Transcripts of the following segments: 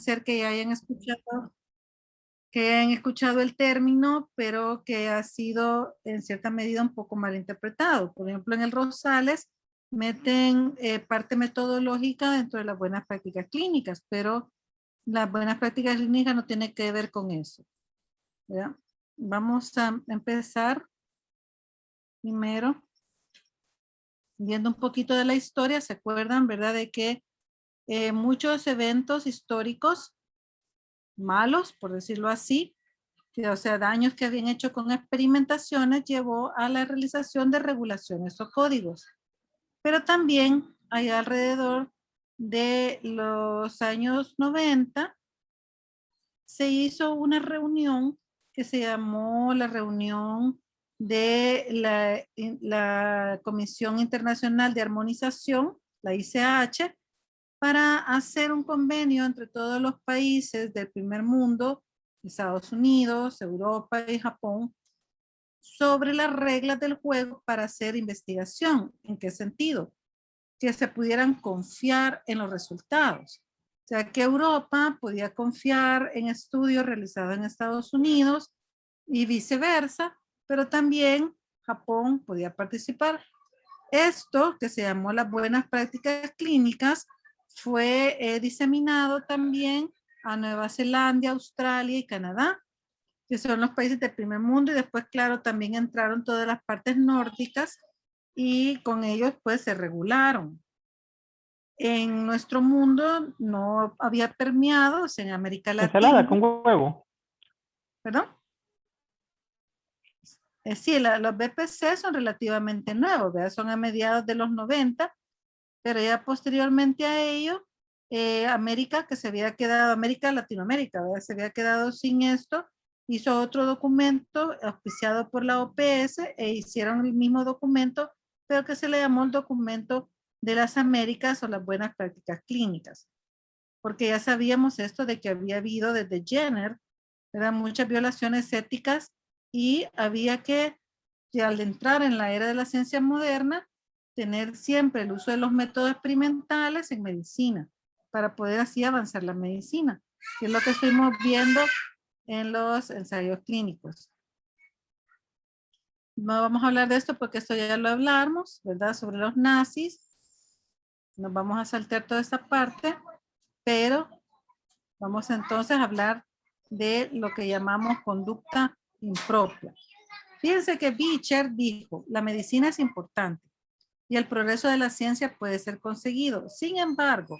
ser que hayan escuchado el término, pero que ha sido en cierta medida un poco mal interpretado. Por ejemplo, en el Rosales meten parte metodológica dentro de las buenas prácticas clínicas, pero las buenas prácticas clínicas no tienen que ver con eso, ¿verdad? Vamos a empezar primero viendo un poquito de la historia. ¿Se acuerdan, verdad, de que muchos eventos históricos malos, por decirlo así, o sea, daños que habían hecho con experimentaciones, llevó a la realización de regulaciones o códigos? Pero también hay alrededor de los años 90, se hizo una reunión que se llamó la reunión de la Comisión Internacional de Armonización, la ICH, para hacer un convenio entre todos los países del primer mundo, Estados Unidos, Europa y Japón, sobre las reglas del juego para hacer investigación. ¿En qué sentido? Que se pudieran confiar en los resultados. O sea, que Europa podía confiar en estudios realizados en Estados Unidos y viceversa, pero también Japón podía participar. Esto, que se llamó las buenas prácticas clínicas, fue diseminado también a Nueva Zelanda, Australia y Canadá, que son los países del primer mundo, y después, claro, también entraron todas las partes nórdicas y con ellos pues se regularon. En nuestro mundo no había permeado, o sea, en América Ensalada Latina, con huevo. ¿perdón? Sí, los BPC son relativamente nuevos, ¿verdad? Son a mediados de los 90, pero ya posteriormente a ello, América, que se había quedado, Latinoamérica, ¿verdad? Se había quedado sin esto, hizo otro documento auspiciado por la OPS e hicieron el mismo documento, pero que se le llamó el documento de las Américas o las buenas prácticas clínicas, porque ya sabíamos esto de que había habido desde Jenner, eran muchas violaciones éticas y había que al entrar en la era de la ciencia moderna, tener siempre el uso de los métodos experimentales en medicina para poder así avanzar la medicina, que es lo que estuvimos viendo en los ensayos clínicos. No vamos a hablar de esto porque esto ya lo hablamos, ¿verdad? Sobre los nazis. Nos vamos a saltar toda esta parte, pero vamos entonces a hablar de lo que llamamos conducta impropia. Fíjense que Beecher dijo, la medicina es importante y el progreso de la ciencia puede ser conseguido. Sin embargo,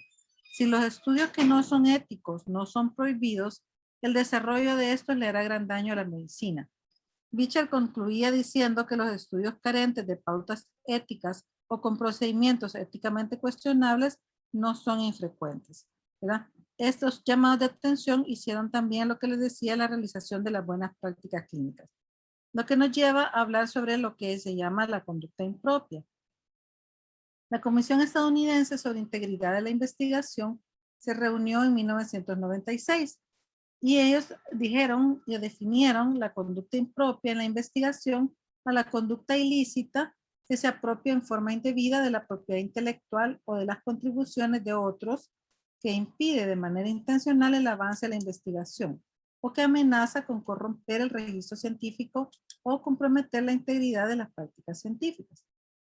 si los estudios que no son éticos no son prohibidos, el desarrollo de estos le hará gran daño a la medicina. Beecher concluía diciendo que los estudios carentes de pautas éticas o con procedimientos éticamente cuestionables no son infrecuentes, ¿verdad? Estos llamados de atención hicieron también lo que les decía, la realización de las buenas prácticas clínicas. Lo que nos lleva a hablar sobre lo que se llama la conducta impropia. La Comisión Estadounidense sobre Integridad de la Investigación se reunió en 1996 y ellos dijeron y definieron la conducta impropia en la investigación a la conducta ilícita que se apropia en forma indebida de la propiedad intelectual o de las contribuciones de otros, que impide de manera intencional el avance de la investigación o que amenaza con corromper el registro científico o comprometer la integridad de las prácticas científicas.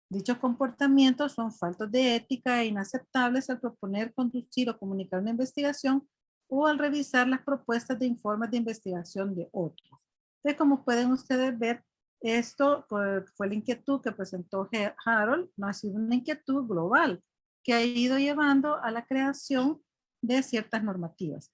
Dichos comportamientos son faltos de ética e inaceptables al proponer, conducir o comunicar una investigación o al revisar las propuestas de informes de investigación de otros. Entonces, como pueden ustedes ver, esto fue la inquietud que presentó Harold, no ha sido una inquietud global que ha ido llevando a la creación de ciertas normativas.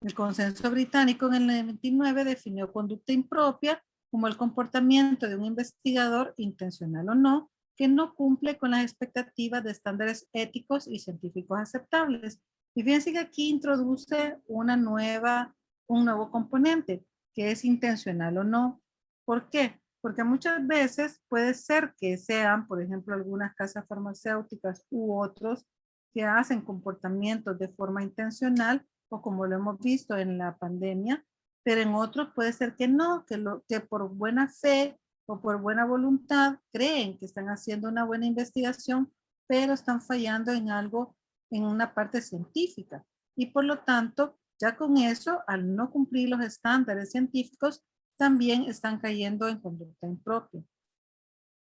El consenso británico en el 29 definió conducta impropia como el comportamiento de un investigador, intencional o no, que no cumple con las expectativas de estándares éticos y científicos aceptables. Y fíjense que aquí introduce un nuevo componente, que es intencional o no. ¿Por qué? Porque muchas veces puede ser que sean, por ejemplo, algunas casas farmacéuticas u otros que hacen comportamientos de forma intencional, o como lo hemos visto en la pandemia, pero en otros puede ser que no, que por buena fe o por buena voluntad creen que están haciendo una buena investigación, pero están fallando en algo en una parte científica. Y por lo tanto, ya con eso, al no cumplir los estándares científicos, también están cayendo en conducta impropia.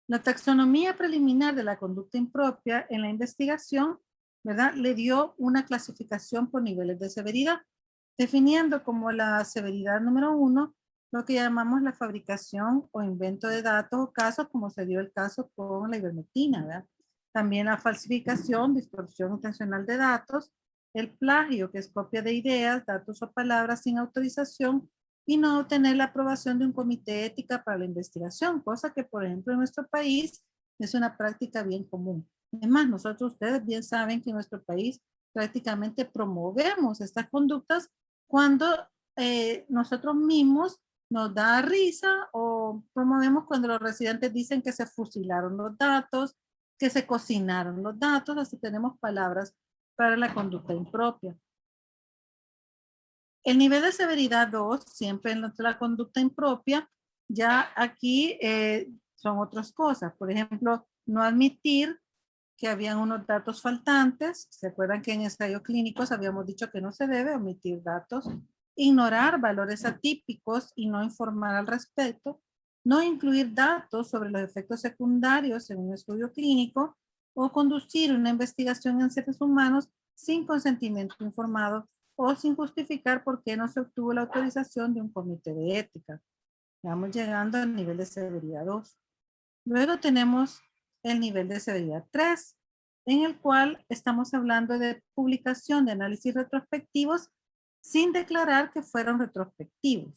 La taxonomía preliminar de la conducta impropia en la investigación, ¿verdad?, le dio una clasificación por niveles de severidad, definiendo como la severidad número 1 lo que llamamos la fabricación o invento de datos o casos, como se dio el caso con la ivermectina, ¿verdad? También la falsificación, distorsión intencional de datos, el plagio, que es copia de ideas, datos o palabras sin autorización, y no obtener la aprobación de un comité de ética para la investigación, cosa que, por ejemplo, en nuestro país es una práctica bien común. Además, nosotros, ustedes bien saben que en nuestro país prácticamente promovemos estas conductas cuando nosotros mismos nos da risa, o promovemos cuando los residentes dicen que se fusilaron los datos, que se cocinaron los datos, así tenemos palabras para la conducta impropia. El nivel de severidad 2, siempre en la conducta impropia, ya aquí son otras cosas. Por ejemplo, no admitir que habían unos datos faltantes. ¿Se acuerdan que en ensayos clínicos habíamos dicho que no se debe omitir datos? Ignorar valores atípicos y no informar al respecto. No incluir datos sobre los efectos secundarios en un estudio clínico o conducir una investigación en seres humanos sin consentimiento informado o sin justificar por qué no se obtuvo la autorización de un comité de ética. Vamos llegando al nivel de severidad 2. Luego tenemos el nivel de severidad 3, en el cual estamos hablando de publicación de análisis retrospectivos sin declarar que fueron retrospectivos,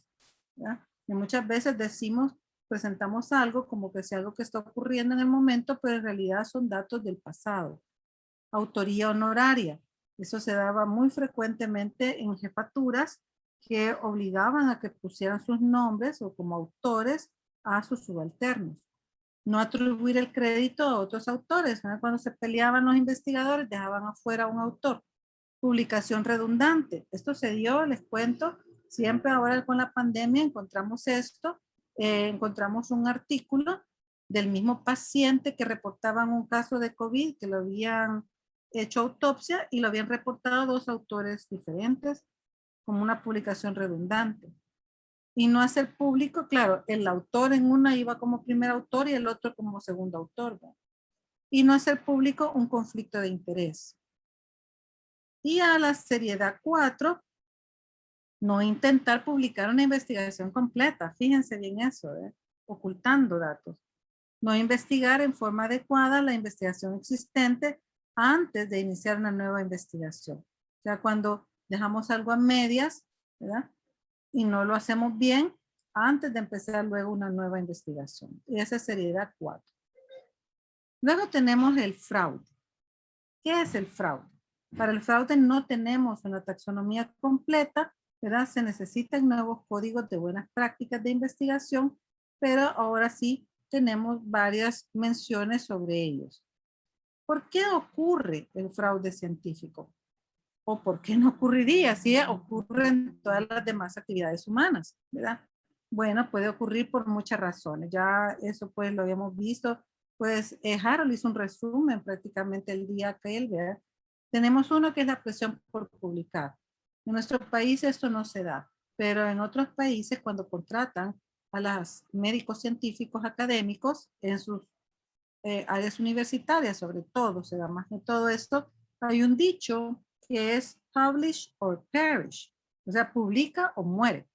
¿verdad? Y muchas veces decimos, presentamos algo como que sea algo que está ocurriendo en el momento, pero en realidad son datos del pasado. Autoría honoraria. Eso se daba muy frecuentemente en jefaturas que obligaban a que pusieran sus nombres o como autores a sus subalternos. No atribuir el crédito a otros autores, ¿no? Cuando se peleaban los investigadores, dejaban afuera a un autor. Publicación redundante. Esto se dio, les cuento, siempre ahora con la pandemia encontramos esto, encontramos un artículo del mismo paciente que reportaban un caso de COVID, que lo habían hecho autopsia y lo habían reportado a 2 autores diferentes, como una publicación redundante. Y no hacer público, claro, el autor en una iba como primer autor y el otro como segundo autor, ¿no? Y no hacer público un conflicto de interés. Y a la seriedad 4, no intentar publicar una investigación completa, fíjense bien eso, ocultando datos. No investigar en forma adecuada la investigación existente antes de iniciar una nueva investigación. O sea, cuando dejamos algo a medias, ¿verdad?, y no lo hacemos bien antes de empezar luego una nueva investigación. Y esa es seriedad 4. Luego tenemos el fraude. ¿Qué es el fraude? Para el fraude no tenemos una taxonomía completa, ¿verdad? Se necesitan nuevos códigos de buenas prácticas de investigación, pero ahora sí tenemos varias menciones sobre ellos. ¿Por qué ocurre el fraude científico? ¿O por qué no ocurriría si ocurre en todas las demás actividades humanas, verdad? Bueno, puede ocurrir por muchas razones. Ya eso pues lo habíamos visto. Pues Harold hizo un resumen prácticamente el día que él, ¿verdad? Tenemos uno que es la presión por publicar. En nuestro país esto no se da, pero en otros países cuando contratan a los médicos científicos académicos en sus áreas universitarias, sobre todo, se da más que todo esto, hay un dicho que es publish or perish, o sea, publica o muere.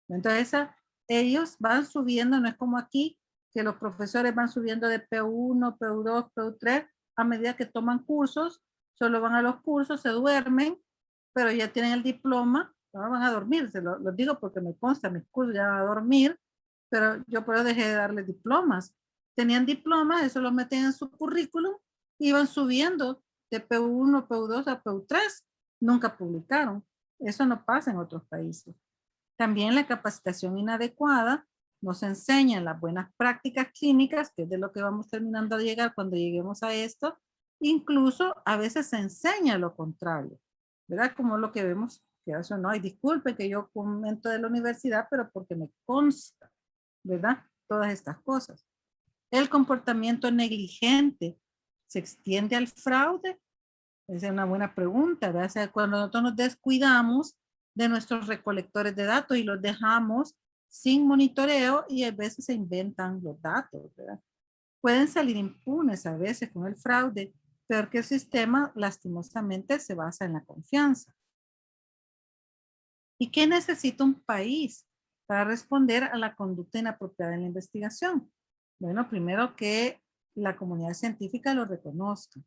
Entonces, ellos van subiendo, no es como aquí, que los profesores van subiendo de P1, P2, P3, a medida que toman cursos, solo van a los cursos, se duermen, pero ya tienen el diploma, no van a dormir, se lo digo porque me consta, mis cursos ya van a dormir, pero yo por eso dejé de darles diplomas. Tenían diplomas, eso lo meten en su currículum, iban subiendo de P1, P2 a P3, nunca publicaron. Eso no pasa en otros países. También la capacitación inadecuada, nos enseñan las buenas prácticas clínicas, que es de lo que vamos terminando de llegar cuando lleguemos a esto. Incluso a veces se enseña lo contrario, ¿verdad? Como lo que vemos, que eso no, y disculpe que yo comento de la universidad, pero porque me consta, ¿verdad? Todas estas cosas. El comportamiento negligente se extiende al fraude, Esa es una buena pregunta, ¿verdad? O sea, cuando nosotros nos descuidamos de nuestros recolectores de datos y los dejamos sin monitoreo y a veces se inventan los datos, ¿verdad? Pueden salir impunes a veces con el fraude, pero que el sistema lastimosamente se basa en la confianza. ¿Y qué necesita un país para responder a la conducta inapropiada en la investigación? Bueno, primero que la comunidad científica lo reconozca,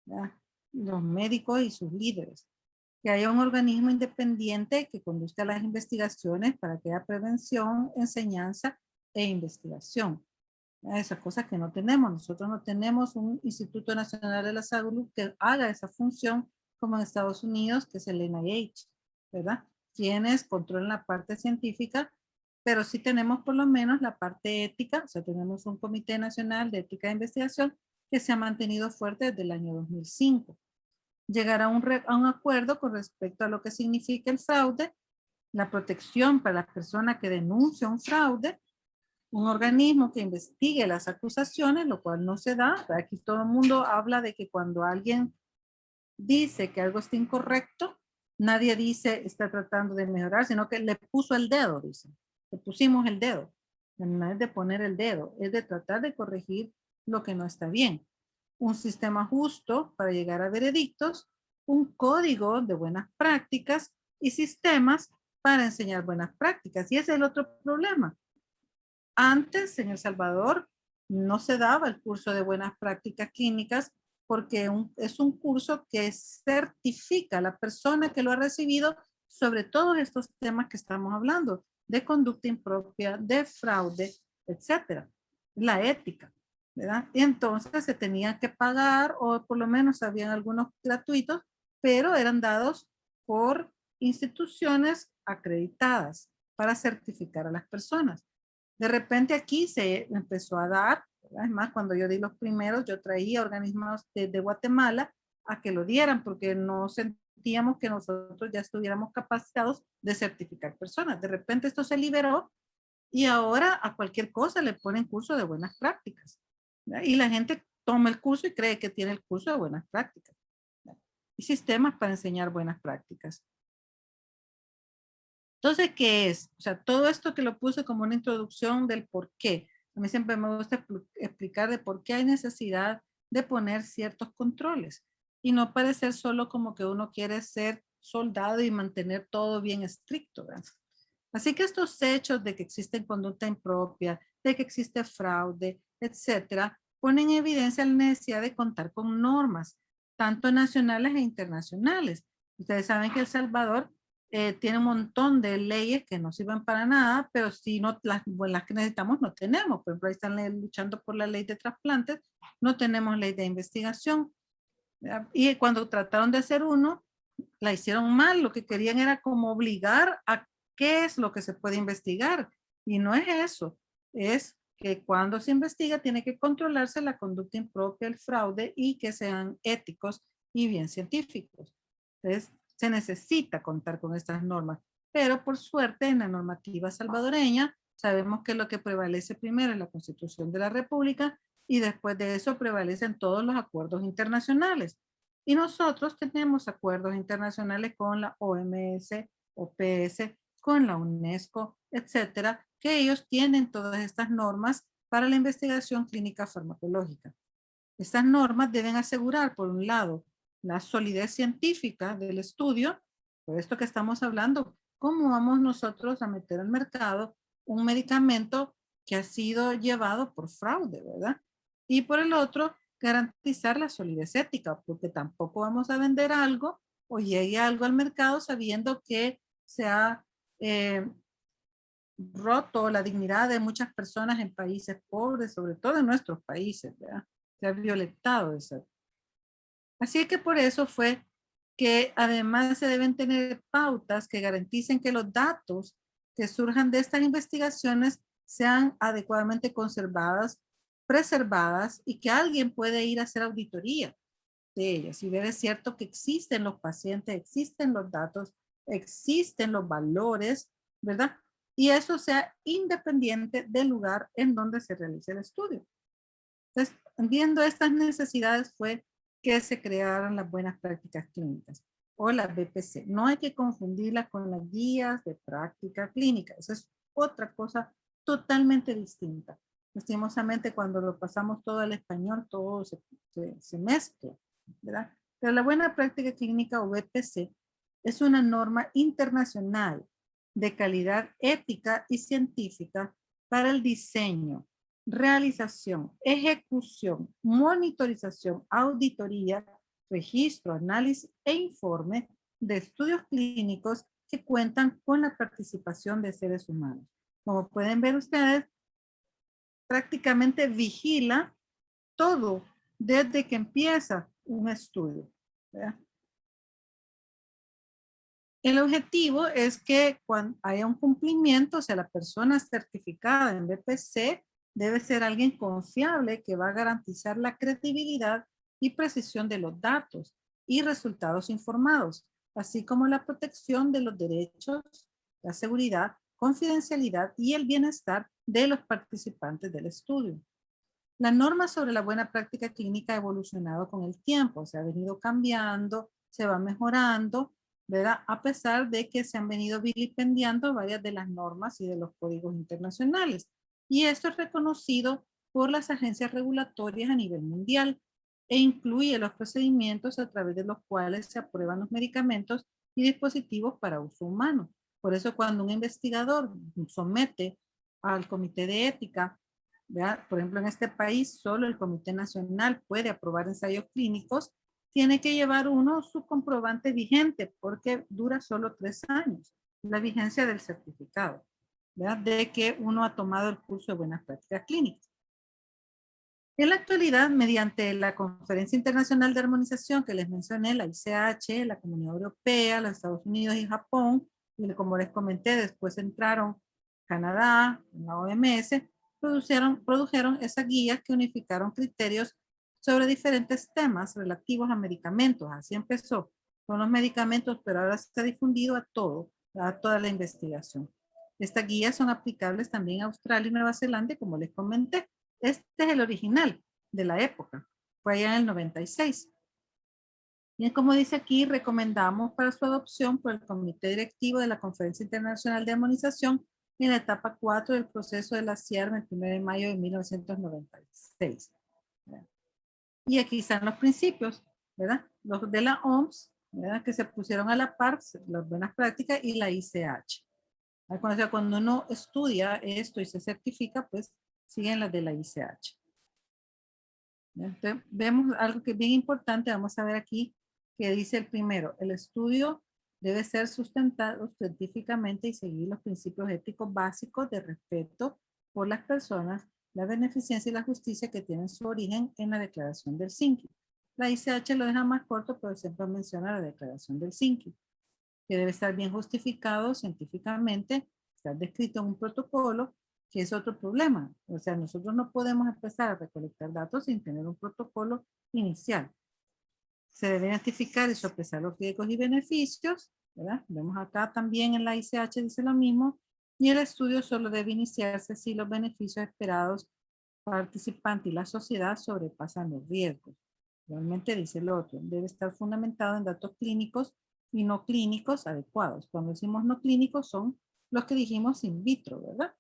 ¿verdad? Los médicos y sus líderes. Que haya un organismo independiente que conduzca las investigaciones para que haya prevención, enseñanza e investigación. Esas cosas que no tenemos. Nosotros no tenemos un Instituto Nacional de la Salud que haga esa función como en Estados Unidos, que es el NIH, ¿verdad? Quienes controlan la parte científica, pero sí tenemos por lo menos la parte ética, o sea, tenemos un Comité Nacional de Ética de Investigación que se ha mantenido fuerte desde el año 2005. Llegar a un acuerdo con respecto a lo que significa el fraude, la protección para la persona que denuncia un fraude, un organismo que investigue las acusaciones, lo cual no se da. Aquí todo el mundo habla de que cuando alguien dice que algo está incorrecto, nadie dice está tratando de mejorar, sino que le puso el dedo, dicen. Le pusimos el dedo. No es de poner el dedo, es de tratar de corregir lo que no está bien. Un sistema justo para llegar a veredictos, un código de buenas prácticas y sistemas para enseñar buenas prácticas. Y ese es el otro problema. Antes en El Salvador no se daba el curso de buenas prácticas clínicas porque es un curso que certifica a la persona que lo ha recibido sobre todos estos temas que estamos hablando, de conducta impropia, de fraude, etcétera. La ética, ¿verdad? Y entonces se tenía que pagar o por lo menos habían algunos gratuitos, pero eran dados por instituciones acreditadas para certificar a las personas. De repente aquí se empezó a dar, ¿verdad? Es más, cuando yo di los primeros, yo traía organismos de Guatemala a que lo dieran porque no sentíamos que nosotros ya estuviéramos capacitados de certificar personas. De repente esto se liberó y ahora a cualquier cosa le ponen curso de buenas prácticas, ¿verdad? Y la gente toma el curso y cree que tiene el curso de buenas prácticas, ¿verdad? Y sistemas para enseñar buenas prácticas. Entonces, ¿qué es? O sea, todo esto que lo puse como una introducción del por qué. A mí siempre me gusta explicar de por qué hay necesidad de poner ciertos controles y no parecer solo como que uno quiere ser soldado y mantener todo bien estricto, ¿verdad? Así que estos hechos de que existe conducta impropia, de que existe fraude, etcétera, ponen en evidencia la necesidad de contar con normas, tanto nacionales e internacionales. Ustedes saben que El Salvador tiene un montón de leyes que no sirven para nada, pero si no las que necesitamos no tenemos. Por ejemplo, ahí están luchando por la ley de trasplantes, no tenemos ley de investigación. ¿Verdad? Y cuando trataron de hacer uno, la hicieron mal. Lo que querían era como obligar a qué es lo que se puede investigar. Y no es eso. Es que cuando se investiga tiene que controlarse la conducta impropia, el fraude y que sean éticos y bien científicos. Entonces, se necesita contar con estas normas. Pero por suerte en la normativa salvadoreña sabemos que lo que prevalece primero es la Constitución de la República y después de eso prevalecen todos los acuerdos internacionales. Y nosotros tenemos acuerdos internacionales con la OMS, OPS, con la UNESCO, etcétera, que ellos tienen todas estas normas para la investigación clínica farmacológica. Estas normas deben asegurar, por un lado, la solidez científica del estudio, por esto que estamos hablando, cómo vamos nosotros a meter al mercado un medicamento que ha sido llevado por fraude, ¿verdad? Y por el otro, garantizar la solidez ética, porque tampoco vamos a vender algo o llegue algo al mercado sabiendo que se ha roto la dignidad de muchas personas en países pobres, sobre todo en nuestros países, ¿verdad? Se ha violentado eso. Así que por eso fue que además se deben tener pautas que garanticen que los datos que surjan de estas investigaciones sean adecuadamente conservadas, preservadas y que alguien puede ir a hacer auditoría de ellas y ver es cierto que existen los pacientes, existen los datos, existen los valores, ¿verdad? Y eso sea independiente del lugar en donde se realice el estudio. Entonces, viendo estas necesidades fue que se crearon las buenas prácticas clínicas o las BPC. No hay que confundirlas con las guías de práctica clínica. Esa es otra cosa totalmente distinta. Lastimosamente, cuando lo pasamos todo al español, todo se mezcla, ¿verdad? Pero la buena práctica clínica o BPC es una norma internacional de calidad ética y científica para el diseño, realización, ejecución, monitorización, auditoría, registro, análisis e informe de estudios clínicos que cuentan con la participación de seres humanos. Como pueden ver ustedes, prácticamente vigila todo desde que empieza un estudio, ¿verdad? El objetivo es que cuando haya un cumplimiento, o sea, la persona certificada en BPC debe ser alguien confiable que va a garantizar la credibilidad y precisión de los datos y resultados informados, así como la protección de los derechos, la seguridad, confidencialidad y el bienestar de los participantes del estudio. La norma sobre la buena práctica clínica ha evolucionado con el tiempo, se ha venido cambiando, se va mejorando, ¿verdad? A pesar de que se han venido vilipendiando varias de las normas y de los códigos internacionales. Y esto es reconocido por las agencias regulatorias a nivel mundial e incluye los procedimientos a través de los cuales se aprueban los medicamentos y dispositivos para uso humano. Por eso cuando un investigador somete al comité de ética, ¿verdad? Por ejemplo, en este país solo el Comité Nacional puede aprobar ensayos clínicos, tiene que llevar uno su comprobante vigente porque dura solo 3 años, la vigencia del certificado, ¿verdad? De que uno ha tomado el curso de buenas prácticas clínicas. En la actualidad, mediante la Conferencia Internacional de Armonización que les mencioné, la ICH, la Comunidad Europea, los Estados Unidos y Japón, y como les comenté, después entraron Canadá, la OMS, produjeron esas guías que unificaron criterios sobre diferentes temas relativos a medicamentos. Así empezó con los medicamentos, pero ahora se ha difundido a todo, a toda la investigación. Estas guías son aplicables también a Australia y Nueva Zelanda, como les comenté. Este es el original de la época. Fue allá en el 96. Y como dice aquí, recomendamos para su adopción por el Comité Directivo de la Conferencia Internacional de Armonización en la etapa 4 del proceso de la CIARM el 1 de mayo de 1996. Y aquí están los principios, ¿verdad? Los de la OMS, ¿verdad? Que se pusieron a la par, las buenas prácticas y la ICH. Cuando uno estudia esto y se certifica, pues siguen las de la ICH. Entonces, vemos algo que es bien importante, vamos a ver aquí, que dice el primero, el estudio debe ser sustentado científicamente y seguir los principios éticos básicos de respeto por las personas, la beneficencia y la justicia que tienen su origen en la declaración del CINCI. La ICH lo deja más corto, pero siempre menciona la declaración del CINCI, que debe estar bien justificado científicamente, estar descrito en un protocolo, que es otro problema. O sea, nosotros no podemos empezar a recolectar datos sin tener un protocolo inicial. Se debe identificar y sopesar los riesgos y beneficios, ¿verdad? Vemos acá también en la ICH dice lo mismo, y el estudio solo debe iniciarse si los beneficios esperados participante y la sociedad sobrepasan los riesgos. Realmente dice el otro, debe estar fundamentado en datos clínicos y no clínicos adecuados. Cuando decimos no clínicos son los que dijimos in vitro, ¿verdad?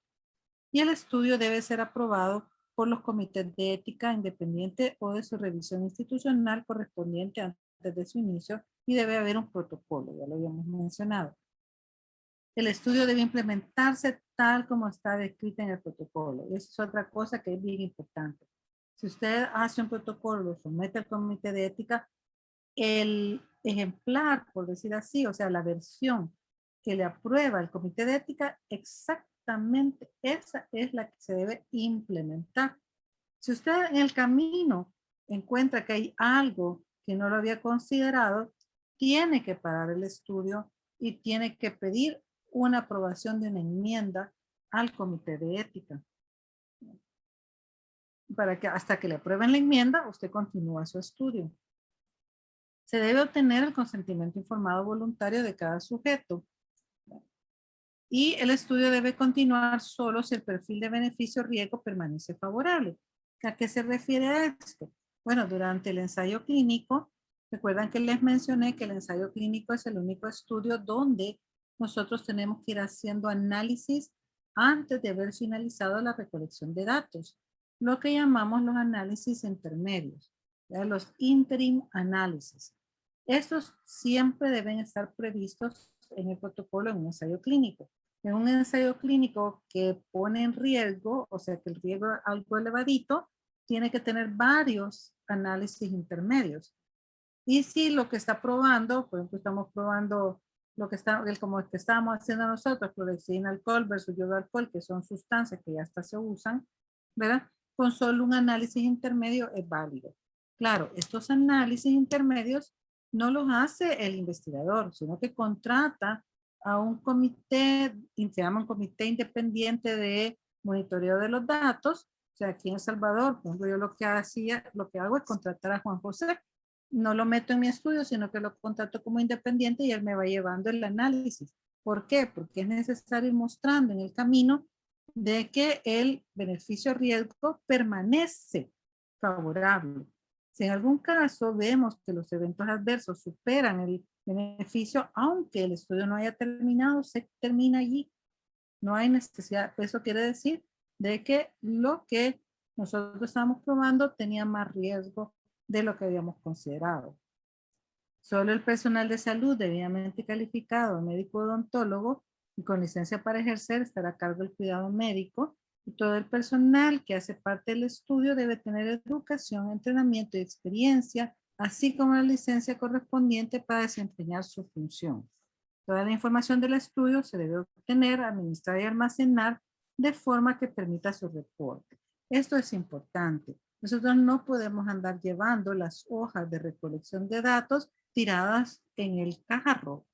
Y el estudio debe ser aprobado por los comités de ética independiente o de su revisión institucional correspondiente antes de su inicio y debe haber un protocolo, ya lo habíamos mencionado. El estudio debe implementarse tal como está descrito en el protocolo. Esa es otra cosa que es bien importante. Si usted hace un protocolo, lo somete al comité de ética, el ejemplar, por decir así, o sea, la versión que le aprueba el comité de ética, exactamente esa es la que se debe implementar. Si usted en el camino encuentra que hay algo que no lo había considerado, tiene que parar el estudio y tiene que pedir una aprobación de una enmienda al comité de ética. Para que hasta que le aprueben la enmienda, usted continúa su estudio. Se debe obtener el consentimiento informado voluntario de cada sujeto. Y el estudio debe continuar solo si el perfil de beneficio-riesgo permanece favorable. ¿A qué se refiere a esto? Bueno, durante el ensayo clínico, recuerdan que les mencioné que el ensayo clínico es el único estudio donde nosotros tenemos que ir haciendo análisis antes de haber finalizado la recolección de datos, lo que llamamos los análisis intermedios, ¿ya? Los interim análisis. Estos siempre deben estar previstos en el protocolo en un ensayo clínico. En un ensayo clínico que pone en riesgo, o sea que el riesgo es algo elevadito, tiene que tener varios análisis intermedios. Y si lo que está probando, por ejemplo, estamos probando lo que está, como que estábamos haciendo nosotros, clorexidina alcohol versus yodo alcohol, que son sustancias que ya hasta se usan, ¿verdad? Con solo un análisis intermedio es válido. Claro, estos análisis intermedios no los hace el investigador, sino que contrata a un comité, se llama un comité independiente de monitoreo de los datos. O sea, aquí en El Salvador, por ejemplo, yo lo que hago es contratar a Juan José. No lo meto en mi estudio, sino que lo contrato como independiente y él me va llevando el análisis. ¿Por qué? Porque es necesario ir mostrando en el camino de que el beneficio-riesgo permanece favorable. Si en algún caso vemos que los eventos adversos superan el beneficio, aunque el estudio no haya terminado, se termina allí. No hay necesidad. Eso quiere decir de que lo que nosotros estamos probando tenía más riesgo de lo que habíamos considerado. Solo el personal de salud debidamente calificado, médico odontólogo y con licencia para ejercer estará a cargo del cuidado médico, y todo el personal que hace parte del estudio debe tener educación, entrenamiento y experiencia, así como la licencia correspondiente para desempeñar su función. Toda la información del estudio se debe obtener, administrar y almacenar de forma que permita su reporte. Esto es importante. Nosotros no podemos andar llevando las hojas de recolección de datos tiradas en el carro,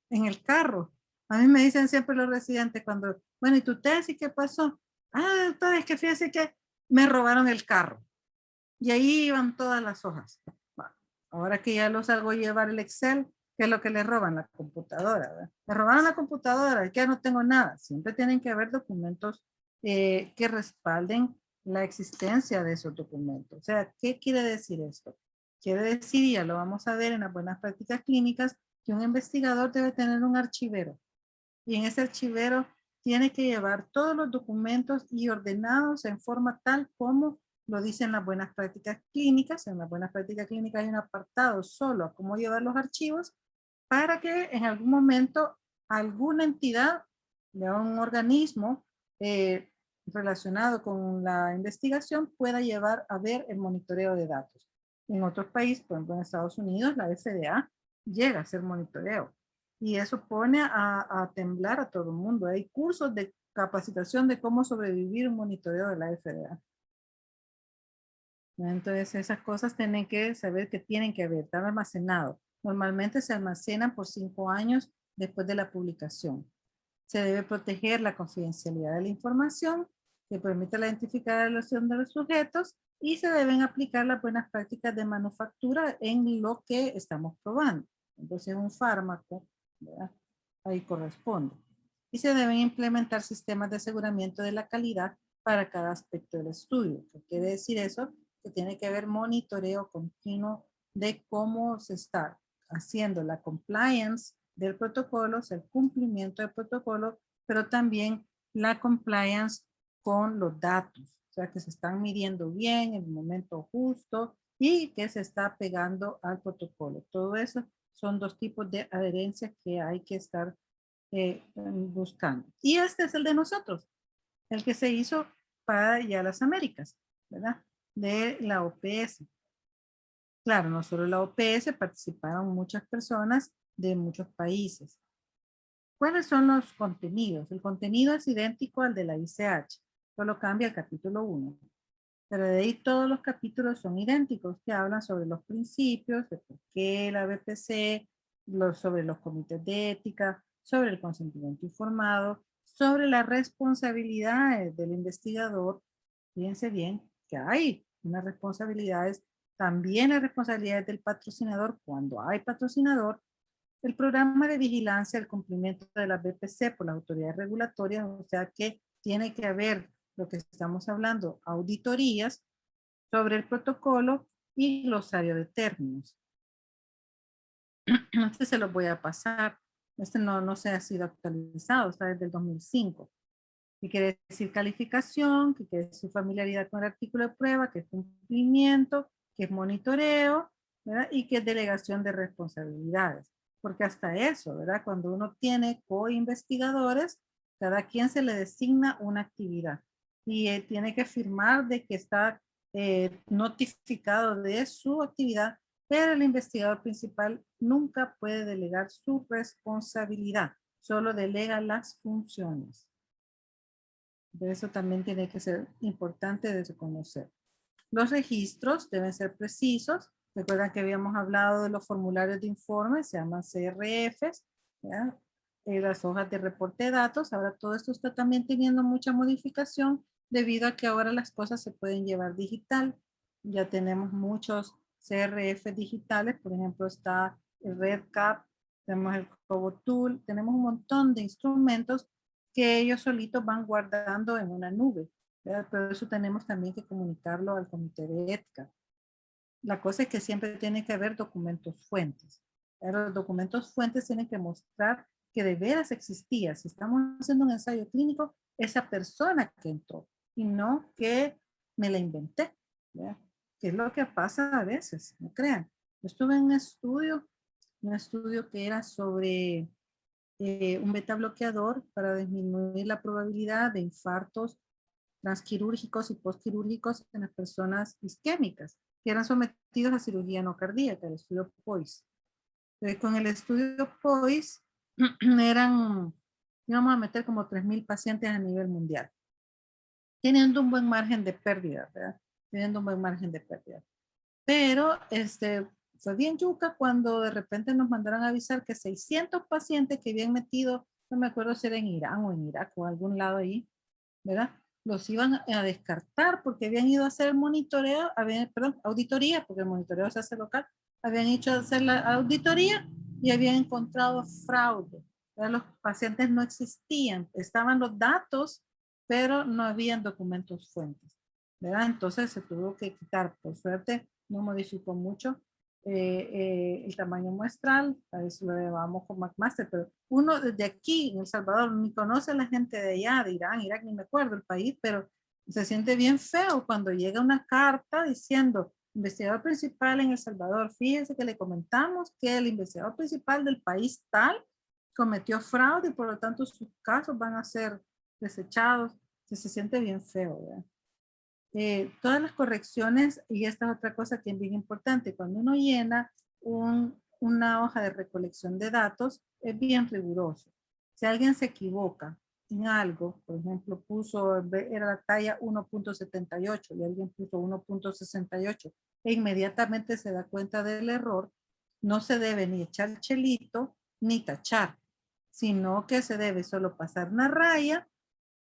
A mí me dicen siempre los residentes cuando, bueno, ¿y tu tesis qué pasó? Ah, doctor, es que fíjese que me robaron el carro. Y ahí iban todas las hojas. Bueno, ahora que ya los hago llevar el Excel, ¿qué es lo que le roban? La computadora, ¿verdad? Me robaron la computadora, ya no tengo nada. Siempre tienen que haber documentos que respalden la existencia de esos documentos. O sea, ¿qué quiere decir esto? Quiere decir, y ya lo vamos a ver en las buenas prácticas clínicas, que un investigador debe tener un archivero. Y en ese archivero tiene que llevar todos los documentos y ordenados en forma tal como lo dicen las buenas prácticas clínicas. En las buenas prácticas clínicas hay un apartado solo a cómo llevar los archivos para que en algún momento alguna entidad, de un organismo relacionado con la investigación pueda llevar a ver el monitoreo de datos. En otros países, por ejemplo en Estados Unidos, la FDA llega a hacer monitoreo. Y eso pone a temblar a todo el mundo. Hay cursos de capacitación de cómo sobrevivir un monitoreo de la FDA. Entonces esas cosas tienen que saber que tienen que haber, están almacenados. Normalmente se almacenan por 5 años después de la publicación. Se debe proteger la confidencialidad de la información que permite la identificación de los sujetos y se deben aplicar las buenas prácticas de manufactura en lo que estamos probando. Entonces un fármaco, ¿verdad? Ahí corresponde. Y se deben implementar sistemas de aseguramiento de la calidad para cada aspecto del estudio. ¿Qué quiere decir eso? Que tiene que haber monitoreo continuo de cómo se está haciendo la compliance del protocolo, o sea, el cumplimiento del protocolo, pero también la compliance con los datos, o sea, que se están midiendo bien en el momento justo y que se está pegando al protocolo. Todo eso son dos tipos de adherencia que hay que estar buscando. Y este es el de nosotros, el que se hizo para ya las Américas, ¿verdad? De la OPS. Claro, no solo la OPS, participaron muchas personas de muchos países. ¿Cuáles son los contenidos? El contenido es idéntico al de la ICH, solo cambia el capítulo 1. Pero de ahí todos los capítulos son idénticos, que hablan sobre los principios, de por qué la BPC, sobre los comités de ética, sobre el consentimiento informado, sobre las responsabilidades del investigador. Fíjense bien que hay unas responsabilidades, también hay responsabilidades del patrocinador cuando hay patrocinador, el programa de vigilancia del cumplimiento de la BPC por las autoridades regulatorias, o sea que tiene que haber lo que estamos hablando, auditorías sobre el protocolo y glosario de términos. Este se los voy a pasar. Este no se ha sido actualizado, está desde el 2005. ¿Qué quiere decir calificación? ¿Qué quiere decir familiaridad con el artículo de prueba? ¿Qué es cumplimiento? ¿Qué es monitoreo? ¿Verdad? Y qué es delegación de responsabilidades. Porque hasta eso, ¿verdad? Cuando uno tiene co-investigadores, cada quien se le designa una actividad y tiene que firmar de que está notificado de su actividad, pero el investigador principal nunca puede delegar su responsabilidad, solo delega las funciones. De eso también tiene que ser importante de reconocer. Los registros deben ser precisos. Recuerdan que habíamos hablado de los formularios de informe, se llaman CRFs, las hojas de reporte de datos. Ahora todo esto está también teniendo mucha modificación debido a que ahora las cosas se pueden llevar digital. Ya tenemos muchos CRF digitales, por ejemplo está el RedCap, tenemos el Cobotool, tenemos un montón de instrumentos que ellos solitos van guardando en una nube. Pero eso tenemos también que comunicarlo al comité de ética. La cosa es que siempre tiene que haber documentos fuentes. Los documentos fuentes tienen que mostrar que de veras existía. Si estamos haciendo un ensayo clínico, esa persona que entró y no que me la inventé. ¿Verdad? Que es lo que pasa a veces, no crean. Yo estuve en un estudio que era sobre un beta bloqueador para disminuir la probabilidad de infartos transquirúrgicos y postquirúrgicos en las personas isquémicas que eran sometidos a cirugía no cardíaca, el estudio POISE. Con el estudio POISE íbamos a meter como 3,000 pacientes a nivel mundial, teniendo un buen margen de pérdida, ¿verdad? Teniendo un buen margen de pérdida. Pero fue bien yuca cuando de repente nos mandaron a avisar que 600 pacientes que habían metido, no me acuerdo si era en Irán o en Irak o algún lado ahí, ¿verdad? Los iban a descartar porque habían ido a hacer el monitoreo, auditoría, porque el monitoreo se hace local, habían hecho hacer la auditoría y habían encontrado fraude. ¿Verdad? Los pacientes no existían, estaban los datos, pero no habían documentos fuentes, ¿verdad? Entonces se tuvo que quitar, por suerte no modificó mucho el tamaño muestral, a eso lo llevamos con McMaster, pero uno desde aquí en El Salvador ni conoce a la gente de allá, de Irán, Irak, ni me acuerdo el país, pero se siente bien feo cuando llega una carta diciendo, investigador principal en El Salvador, fíjese que le comentamos que el investigador principal del país tal cometió fraude y por lo tanto sus casos van a ser desechados. Se siente bien feo, ¿verdad? Todas las correcciones, y esta es otra cosa que es bien importante, cuando uno llena una hoja de recolección de datos, es bien riguroso. Si alguien se equivoca en algo, por ejemplo, era la talla 1.78 y alguien puso 1.68 e inmediatamente se da cuenta del error, no se debe ni echar chelito ni tachar, sino que se debe solo pasar una raya,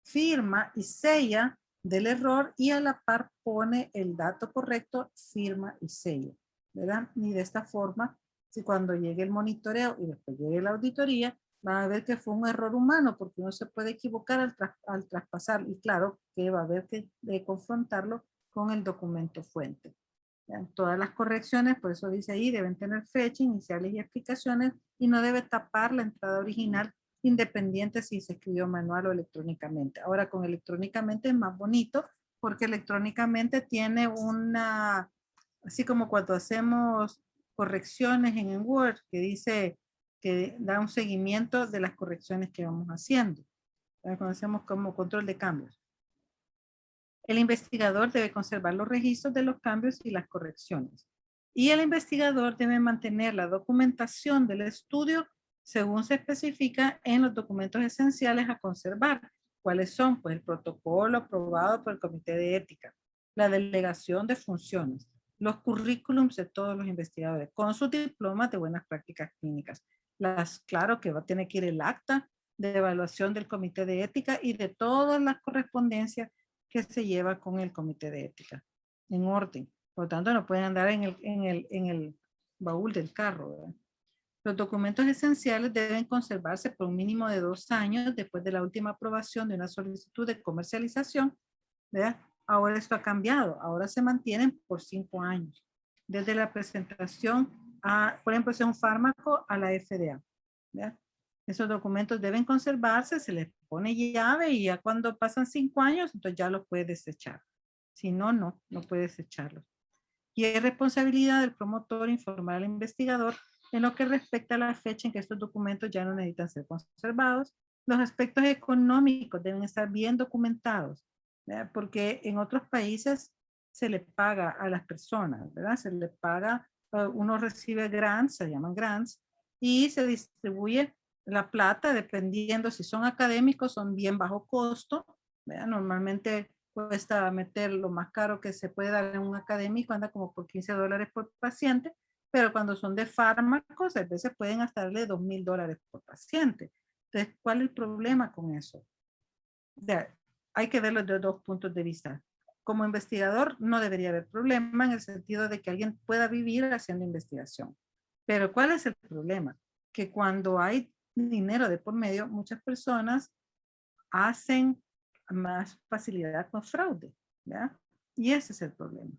firma y sella del error y a la par pone el dato correcto, firma y sello, ¿verdad? Y de esta forma, si cuando llegue el monitoreo y después llegue la auditoría, van a ver que fue un error humano porque uno se puede equivocar al traspasar y claro que va a haber que confrontarlo con el documento fuente. ¿Ya? Todas las correcciones, por eso dice ahí, deben tener fecha, iniciales y explicaciones y no debe tapar la entrada original independiente si se escribió manual o electrónicamente. Ahora con electrónicamente es más bonito porque electrónicamente tiene una, así como cuando hacemos correcciones en Word, que dice que da un seguimiento de las correcciones que vamos haciendo. Cuando hacemos como control de cambios. El investigador debe conservar los registros de los cambios y las correcciones. Y el investigador debe mantener la documentación del estudio según se especifica en los documentos esenciales a conservar. ¿Cuáles son? Pues el protocolo aprobado por el Comité de Ética, la delegación de funciones, los currículums de todos los investigadores, con sus diplomas de buenas prácticas clínicas. Claro que va a tener que ir el acta de evaluación del Comité de Ética y de todas las correspondencias que se lleva con el Comité de Ética, en orden. Por lo tanto, no pueden andar en el baúl del carro, ¿verdad? Los documentos esenciales deben conservarse por un mínimo de 2 años después de la última aprobación de una solicitud de comercialización, ¿verdad? Ahora esto ha cambiado, ahora se mantienen por 5 años. desde la presentación a, por ejemplo, si es un fármaco, a la FDA. ¿Ya? Esos documentos deben conservarse, se les pone llave y ya cuando pasan 5 años, entonces ya los puede desechar. Si no, no puede desecharlos. Y es responsabilidad del promotor informar al investigador en lo que respecta a la fecha en que estos documentos ya no necesitan ser conservados. Los aspectos económicos deben estar bien documentados, ¿verdad? Porque en otros países se le paga a las personas, ¿verdad? Se le paga, uno recibe grants, se llaman grants, y se distribuye la plata dependiendo si son académicos, son bien bajo costo, ¿verdad? Normalmente cuesta meter lo más caro que se puede dar en un académico, anda como por $15 por paciente, pero cuando son de fármacos, a veces pueden hasta darle $2,000 por paciente. Entonces, ¿cuál es el problema con eso? Hay que verlo de dos puntos de vista. Como investigador, no debería haber problema en el sentido de que alguien pueda vivir haciendo investigación. Pero ¿cuál es el problema? Que cuando hay dinero de por medio, muchas personas hacen más facilidad con fraude, ¿verdad? Y ese es el problema.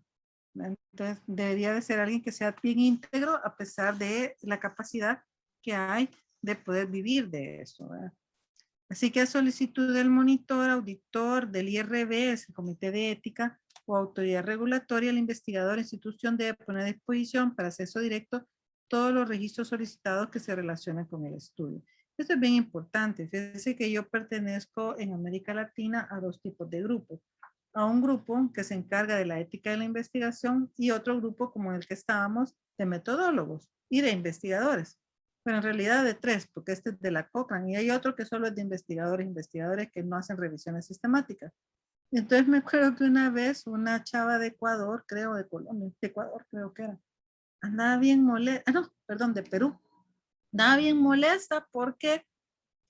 ¿Verdad? Entonces, debería de ser alguien que sea bien íntegro a pesar de la capacidad que hay de poder vivir de eso, ¿verdad? Así que a solicitud del monitor, auditor, del IRB, es el Comité de Ética o Autoridad Regulatoria, el investigador o institución debe poner a disposición para acceso directo todos los registros solicitados que se relacionan con el estudio. Esto es bien importante. Fíjense que yo pertenezco en América Latina a dos tipos de grupos. A un grupo que se encarga de la ética de la investigación y otro grupo como el que estábamos de metodólogos y de investigadores. Pero en realidad de tres, porque este es de la Cochrane y hay otro que solo es de investigadores que no hacen revisiones sistemáticas. Entonces me acuerdo que una vez una chava de Ecuador, creo de Colombia, de Ecuador creo que era, andaba bien molesta, no, perdón, de Perú, andaba bien molesta porque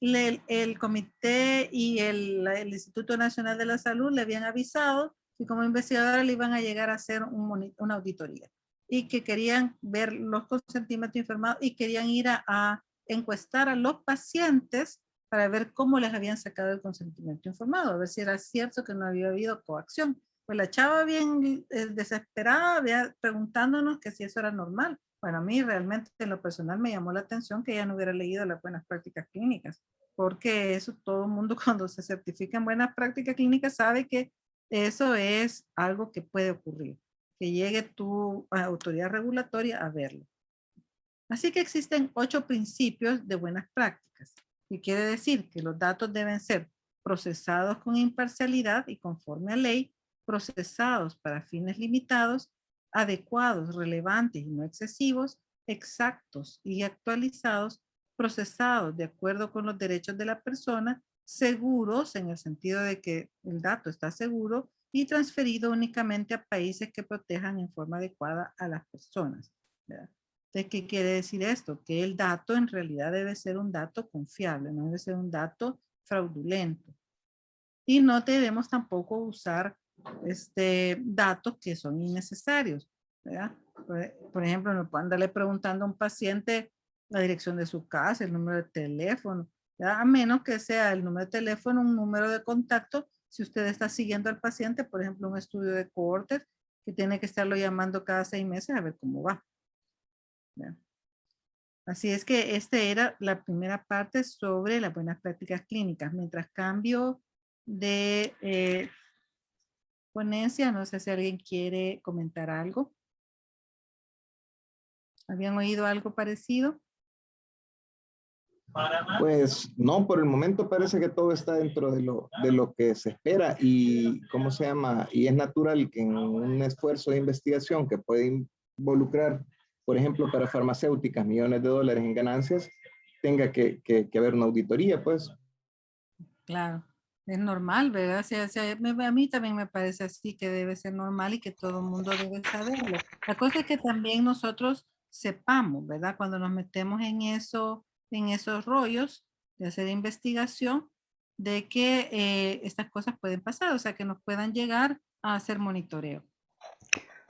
el comité y el Instituto Nacional de la Salud le habían avisado que como investigadora le iban a llegar a hacer una auditoría y que querían ver los consentimientos informados y querían ir a encuestar a los pacientes para ver cómo les habían sacado el consentimiento informado, a ver si era cierto que no había habido coacción. Pues la chava bien desesperada, preguntándonos que si eso era normal. Bueno, a mí realmente en lo personal me llamó la atención que ella no hubiera leído las buenas prácticas clínicas, porque eso todo el mundo cuando se certifica en buenas prácticas clínicas sabe que eso es algo que puede ocurrir, que llegue tu autoridad regulatoria a verlo. Así que existen 8 principios de buenas prácticas, y quiere decir que los datos deben ser procesados con imparcialidad y conforme a ley, procesados para fines limitados, adecuados, relevantes y no excesivos, exactos y actualizados, procesados de acuerdo con los derechos de la persona, seguros en el sentido de que el dato está seguro y transferido únicamente a países que protejan en forma adecuada a las personas, ¿verdad? Entonces, ¿qué quiere decir esto? Que el dato en realidad debe ser un dato confiable, no debe ser un dato fraudulento. Y no debemos tampoco usar datos que son innecesarios, ¿verdad? Por ejemplo, no pueden andarle preguntando a un paciente la dirección de su casa, el número de teléfono, ¿verdad? A menos que sea el número de teléfono un número de contacto. Si usted está siguiendo al paciente, por ejemplo, un estudio de cohortes, que tiene que estarlo llamando cada 6 meses a ver cómo va, ¿verdad? Así es que esta era la primera parte sobre las buenas prácticas clínicas. Mientras cambio de ponencia, no sé si alguien quiere comentar algo. ¿Habían oído algo parecido? Pues no, por el momento parece que todo está dentro de lo que se espera y, ¿cómo se llama? Y es natural que en un esfuerzo de investigación que puede involucrar, por ejemplo, para farmacéuticas, millones de dólares en ganancias, tenga que haber una auditoría, pues. Claro, es normal, ¿verdad? A mí también me parece así que debe ser normal y que todo el mundo debe saberlo. La cosa es que también nosotros sepamos, ¿verdad? Cuando nos metemos en eso, en esos rollos de hacer investigación, de que estas cosas pueden pasar, o sea, que nos puedan llegar a hacer monitoreo.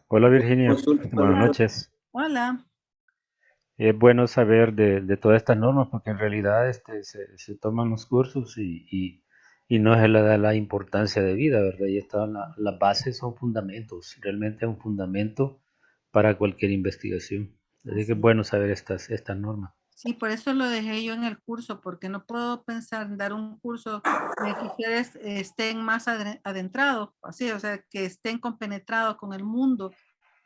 Hola Virginia, Consulta. buenas noches. Hola. Es bueno saber de todas estas normas porque en realidad se toman los cursos y no se le da la importancia de vida, ¿verdad? Y las bases son fundamentos, realmente es un fundamento para cualquier investigación. Así que es bueno saber estas normas. Sí, por eso lo dejé yo en el curso, porque no puedo pensar en dar un curso de que ustedes estén más adentrados, así, o sea, que estén compenetrados con el mundo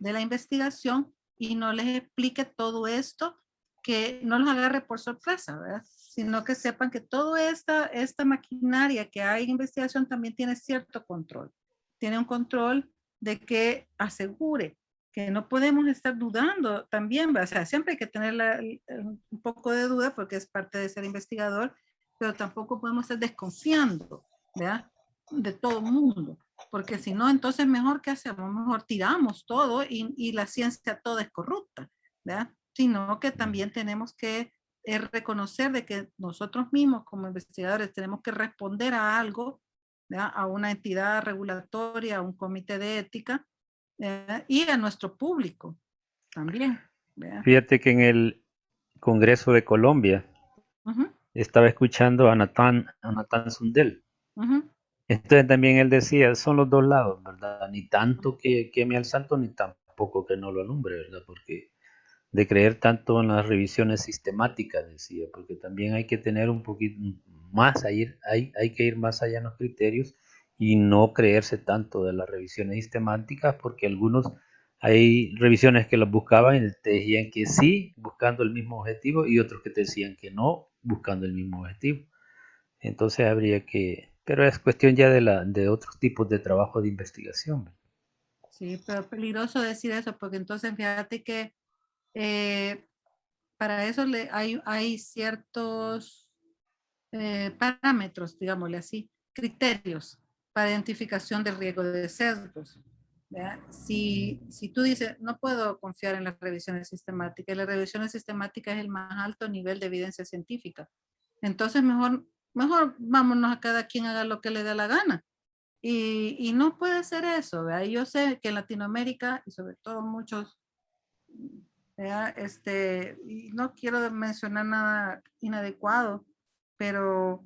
de la investigación y no les explique todo esto, que no los agarre por sorpresa, ¿verdad? Sino que sepan que toda esta maquinaria que hay en investigación también tiene cierto control. Tiene un control de que asegure que no podemos estar dudando también, o sea, siempre hay que tener un poco de duda porque es parte de ser investigador, pero tampoco podemos estar desconfiando, ¿verdad? De todo el mundo, porque si no, entonces mejor que hacemos, mejor tiramos todo y la ciencia toda es corrupta, ¿verdad? Sino que también tenemos que reconocer de que nosotros mismos como investigadores tenemos que responder a algo, ¿verdad? A una entidad regulatoria, a un comité de ética, y a nuestro público también. ¿Verdad? Fíjate que en el Congreso de Colombia estaba escuchando a Nathan Sundell. Entonces también él decía, son los dos lados, ¿verdad? Ni tanto que queme al santo, ni tampoco que no lo alumbre, ¿verdad? Porque de creer tanto en las revisiones sistemáticas, decía, porque también hay que tener un poquito más, hay que ir más allá en los criterios y no creerse tanto de las revisiones sistemáticas, porque algunos, hay revisiones que los buscaban y te decían que sí, buscando el mismo objetivo, y otros que te decían que no, buscando el mismo objetivo. Entonces habría que, pero es cuestión ya de otros tipos de trabajo de investigación. Sí, pero peligroso decir eso, porque entonces fíjate que para eso hay ciertos parámetros, digámosle así, criterios para identificación del riesgo de sesgos. ¿Verdad? Si tú dices, no puedo confiar en las revisiones sistemáticas, y las revisiones sistemáticas es el más alto nivel de evidencia científica, entonces mejor vámonos a cada quien haga lo que le dé la gana. Y no puede ser eso, ¿verdad? Yo sé que en Latinoamérica, y sobre todo muchos, ¿verdad? Y no quiero mencionar nada inadecuado, pero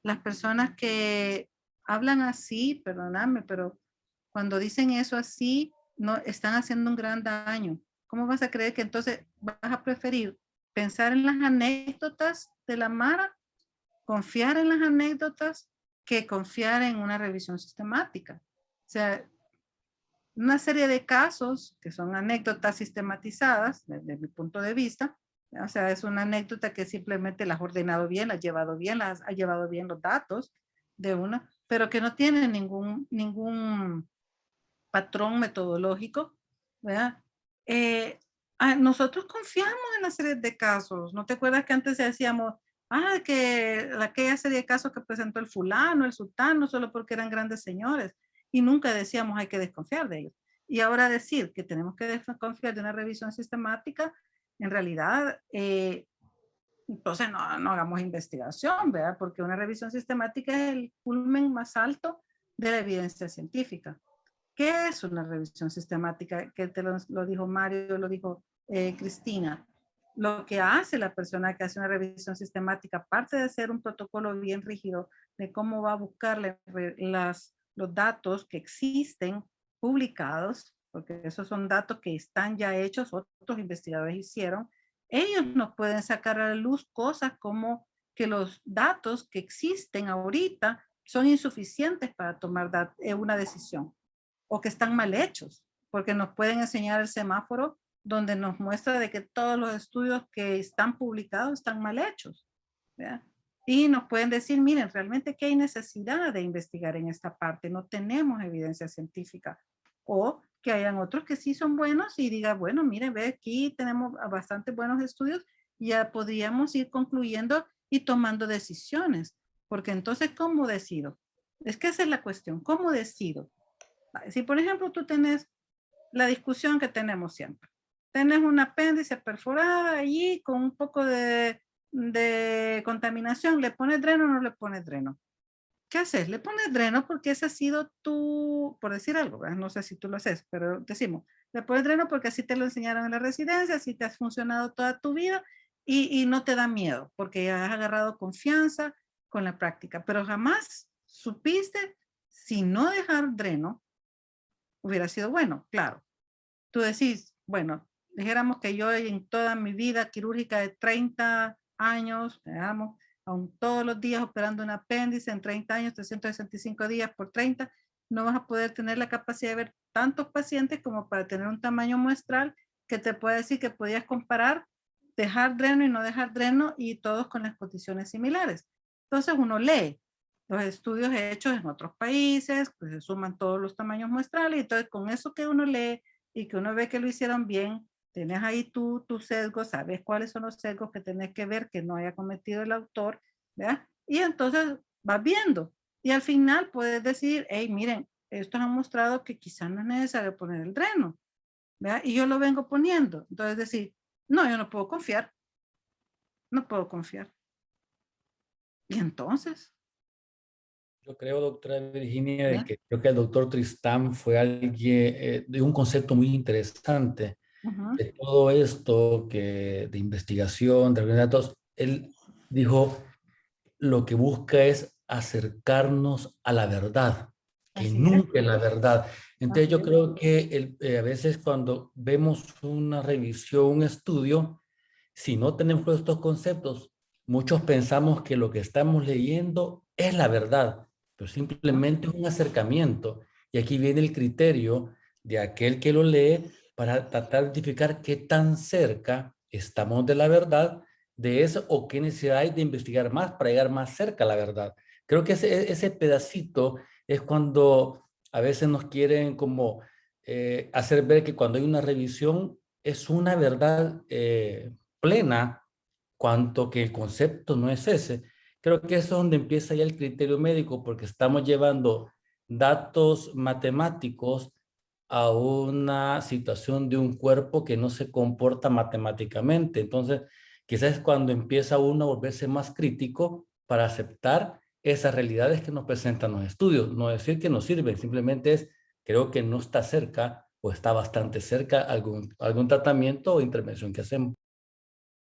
las personas que hablan así, perdóname, pero cuando dicen eso así, no están haciendo un gran daño. ¿Cómo vas a creer que entonces vas a preferir pensar en las anécdotas de la Mara, confiar en las anécdotas, que confiar en una revisión sistemática? O sea, una serie de casos que son anécdotas sistematizadas, desde mi punto de vista, o sea, es una anécdota que simplemente las has ordenado bien, las has llevado bien, las has llevado bien los datos de una, pero que no tiene ningún patrón metodológico, ¿verdad? Nosotros confiamos en la serie de casos. ¿No te acuerdas que antes decíamos, que aquella serie de casos que presentó el fulano, el sultano, solo porque eran grandes señores? Y nunca decíamos hay que desconfiar de ellos. Y ahora decir que tenemos que desconfiar de una revisión sistemática, en realidad, entonces no hagamos investigación, ¿verdad? Porque una revisión sistemática es el culmen más alto de la evidencia científica. ¿Qué es una revisión sistemática? Que lo dijo Mario, lo dijo Cristina. Lo que hace la persona que hace una revisión sistemática, aparte de hacer un protocolo bien rígido de cómo va a buscar los datos que existen publicados, porque esos son datos que están ya hechos, otros investigadores hicieron, ellos nos pueden sacar a la luz cosas como que los datos que existen ahorita son insuficientes para tomar una decisión, o que están mal hechos, porque nos pueden enseñar el semáforo donde nos muestra de que todos los estudios que están publicados están mal hechos, ¿verdad? Y nos pueden decir, miren, realmente que hay necesidad de investigar en esta parte, no tenemos evidencia científica. O que hayan otros que sí son buenos y diga, bueno, miren, ve, aquí tenemos bastante buenos estudios, ya podríamos ir concluyendo y tomando decisiones. Porque entonces, ¿cómo decido? Es que esa es la cuestión, ¿cómo decido? Si, por ejemplo, tú tenés la discusión que tenemos siempre, tenés un apéndice perforada allí con un poco de contaminación, ¿le pones dreno o no le pones dreno? ¿Qué haces? Le pones dreno porque ese ha sido tu, por decir algo, ¿verdad? No sé si tú lo haces, pero decimos, le pones dreno porque así te lo enseñaron en la residencia, así te has funcionado toda tu vida y no te da miedo porque ya has agarrado confianza con la práctica, pero jamás supiste si no dejar dreno hubiera sido bueno, claro. tú decís, bueno, dijéramos que yo en toda mi vida quirúrgica de 30 años, digamos, aún todos los días operando un apéndice en 30 años, 365 días por 30, no vas a poder tener la capacidad de ver tantos pacientes como para tener un tamaño muestral que te pueda decir que podías comparar dejar dreno y no dejar dreno y todos con las condiciones similares. Entonces uno lee los estudios hechos en otros países, pues se suman todos los tamaños muestrales y entonces con eso que uno lee y que uno ve que lo hicieron bien, tienes ahí tu sesgo, sabes cuáles son los sesgos que tenés que ver que no haya cometido el autor, ¿verdad? Y entonces vas viendo y al final puedes decir, hey, miren, estos han mostrado que quizás no es necesario poner el dreno, ¿verdad? Y yo lo vengo poniendo. Entonces decir, no, yo no puedo confiar. No puedo confiar. Y entonces. Yo creo, doctora Virginia, de que creo que el doctor Tristán fue alguien de un concepto muy interesante de todo esto que de investigación, de datos. Él dijo, lo que busca es acercarnos a la verdad, que nunca es la verdad. Entonces yo creo que a veces cuando vemos una revisión, un estudio, si no tenemos estos conceptos, muchos pensamos que lo que estamos leyendo es la verdad, pero simplemente es un acercamiento. Y aquí viene el criterio de aquel que lo lee para tratar de identificar qué tan cerca estamos de la verdad de eso o qué necesidad hay de investigar más para llegar más cerca a la verdad. Creo que ese pedacito es cuando a veces nos quieren como hacer ver que cuando hay una revisión es una verdad plena, cuanto que el concepto no es ese. Creo que eso es donde empieza ya el criterio médico, porque estamos llevando datos matemáticos a una situación de un cuerpo que no se comporta matemáticamente. Entonces, quizás es cuando empieza uno a volverse más crítico para aceptar esas realidades que nos presentan los estudios. No decir que no sirven, simplemente es, creo que no está cerca o está bastante cerca algún tratamiento o intervención que hacemos.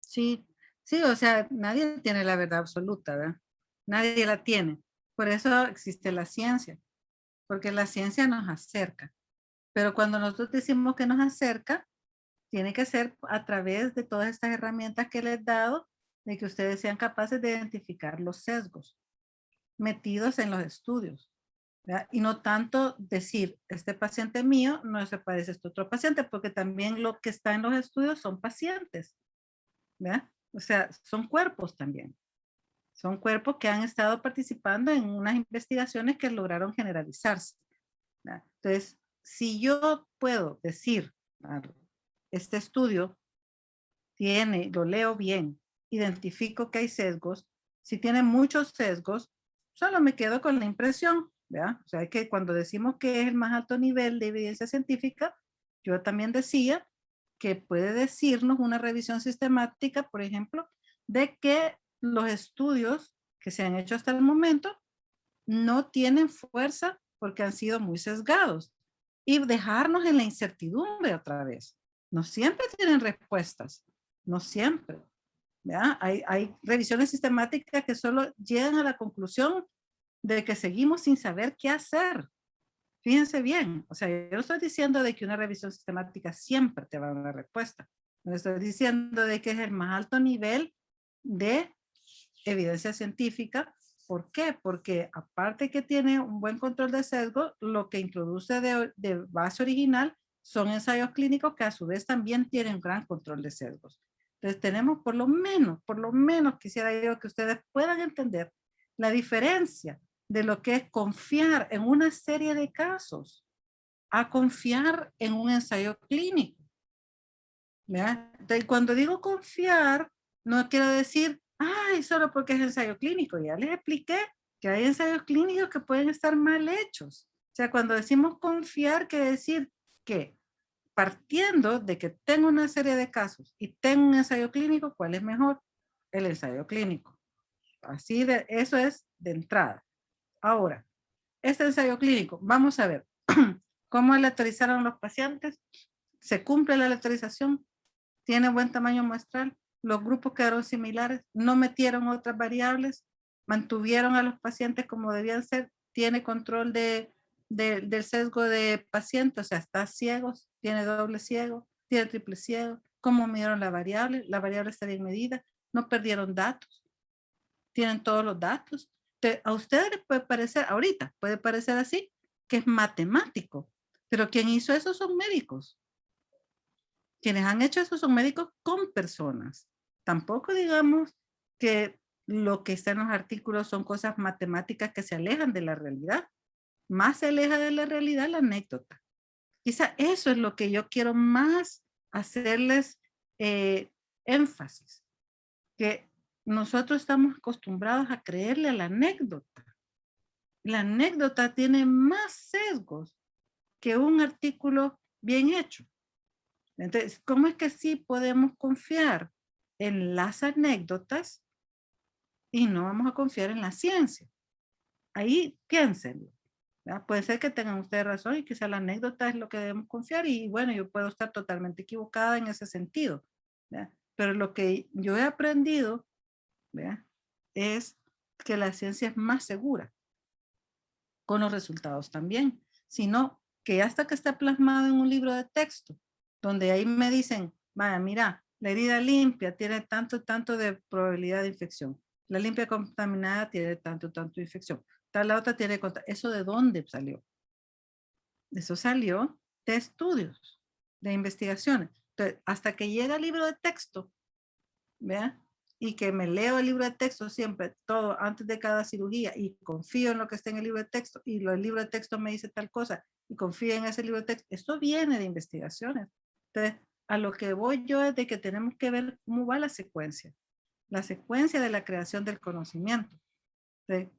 Sí, sí, o sea, nadie tiene la verdad absoluta, ¿verdad? Nadie la tiene. Por eso existe la ciencia, porque la ciencia nos acerca. Pero cuando nosotros decimos que nos acerca, tiene que ser a través de todas estas herramientas que les he dado, de que ustedes sean capaces de identificar los sesgos metidos en los estudios, ¿verdad? Y no tanto decir, este paciente mío no se parece a este otro paciente, porque también lo que está en los estudios son pacientes, ¿verdad? O sea, son cuerpos también. Son cuerpos que han estado participando en unas investigaciones que lograron generalizarse, ¿verdad? Entonces, si yo puedo decir, este estudio tiene, lo leo bien, identifico que hay sesgos, si tiene muchos sesgos, solo me quedo con la impresión, ¿verdad? O sea, que cuando decimos que es el más alto nivel de evidencia científica, yo también decía que puede decirnos una revisión sistemática, por ejemplo, de que los estudios que se han hecho hasta el momento no tienen fuerza porque han sido muy sesgados y dejarnos en la incertidumbre otra vez. No siempre tienen respuestas, no siempre. ¿Ya? Hay revisiones sistemáticas que solo llegan a la conclusión de que seguimos sin saber qué hacer. Fíjense bien, o sea, yo no estoy diciendo de que una revisión sistemática siempre te va a dar una respuesta. No estoy diciendo de que es el más alto nivel de evidencia científica. ¿Por qué? Porque aparte que tiene un buen control de sesgo, lo que introduce de base original son ensayos clínicos que a su vez también tienen gran control de sesgos. Entonces tenemos por lo menos quisiera yo que ustedes puedan entender la diferencia de lo que es confiar en una serie de casos a confiar en un ensayo clínico. ¿Ya? Entonces, cuando digo confiar, no quiero decir, ay, solo porque es ensayo clínico. Ya les expliqué que hay ensayos clínicos que pueden estar mal hechos. O sea, cuando decimos confiar, quiere decir que partiendo de que tengo una serie de casos y tengo un ensayo clínico, ¿cuál es mejor? El ensayo clínico. Así de, eso es de entrada. Ahora, este ensayo clínico, vamos a ver cómo aleatorizaron los pacientes. ¿Se cumple la aleatorización? ¿Tiene buen tamaño muestral? Los grupos quedaron similares, no metieron otras variables, mantuvieron a los pacientes como debían ser, tiene control del sesgo de paciente, o sea, está ciegos, tiene doble ciego, tiene triple ciego, cómo midieron la variable está bien medida, no perdieron datos, tienen todos los datos. Entonces, a ustedes les puede parecer, ahorita puede parecer así, que es matemático, pero quien hizo eso son médicos. Quienes han hecho eso son médicos con personas. Tampoco digamos que lo que está en los artículos son cosas matemáticas que se alejan de la realidad. Más se aleja de la realidad la anécdota. Quizá eso es lo que yo quiero más hacerles énfasis, que nosotros estamos acostumbrados a creerle a la anécdota. La anécdota tiene más sesgos que un artículo bien hecho. Entonces, ¿cómo es que sí podemos confiar en las anécdotas y no vamos a confiar en la ciencia? Ahí piénsenlo. ¿Verdad? Puede ser que tengan ustedes razón y quizá la anécdota es lo que debemos confiar y bueno, yo puedo estar totalmente equivocada en ese sentido. ¿Verdad? Pero lo que yo he aprendido, ¿verdad?, es que la ciencia es más segura con los resultados también, sino que hasta que está plasmado en un libro de texto, donde ahí me dicen, vaya, mira, la herida limpia tiene tanto de probabilidad de infección, la limpia contaminada tiene tanto de infección, la otra tiene, ¿eso de dónde salió? Eso salió de estudios, de investigaciones. Entonces, hasta que llega el libro de texto, ¿vea? Y que me leo el libro de texto siempre, todo antes de cada cirugía y confío en lo que está en el libro de texto y el libro de texto me dice tal cosa y confío en ese libro de texto. Esto viene de investigaciones. Entonces, a lo que voy yo es de que tenemos que ver cómo va la secuencia de la creación del conocimiento.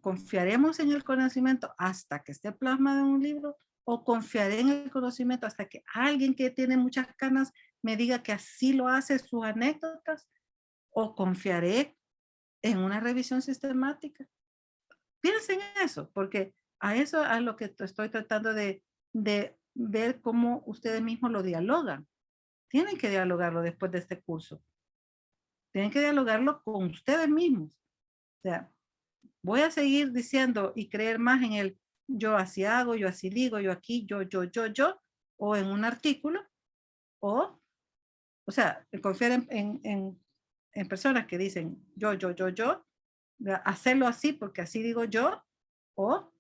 ¿Confiaremos en el conocimiento hasta que esté plasmado en un libro o confiaré en el conocimiento hasta que alguien que tiene muchas canas me diga que así lo hace sus anécdotas? ¿O confiaré en una revisión sistemática? Piensen en eso, porque a eso es lo que estoy tratando de ver cómo ustedes mismos lo dialogan. Tienen que dialogarlo después de este curso. Tienen que dialogarlo con ustedes mismos. O sea, voy a seguir diciendo y creer más en el yo así hago, yo así digo, yo aquí, yo, o en un artículo, o sea, confiar en personas que dicen yo, hacerlo así porque así digo yo, o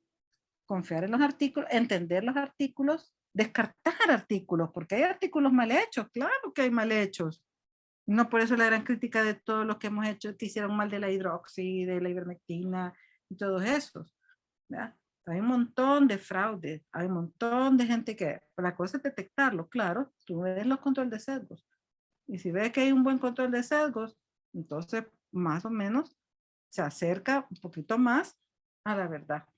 confiar en los artículos, entender los artículos, descartar artículos, porque hay artículos mal hechos, claro que hay mal hechos. No por eso la gran crítica de todos los que hemos hecho que hicieron mal de la hidroxi, de la ivermectina y todos esos. ¿Verdad? Hay un montón de fraude, hay un montón de gente que, la cosa es detectarlo, claro, tú ves los controles de sesgos. Y si ves que hay un buen control de sesgos, entonces más o menos se acerca un poquito más a la verdad.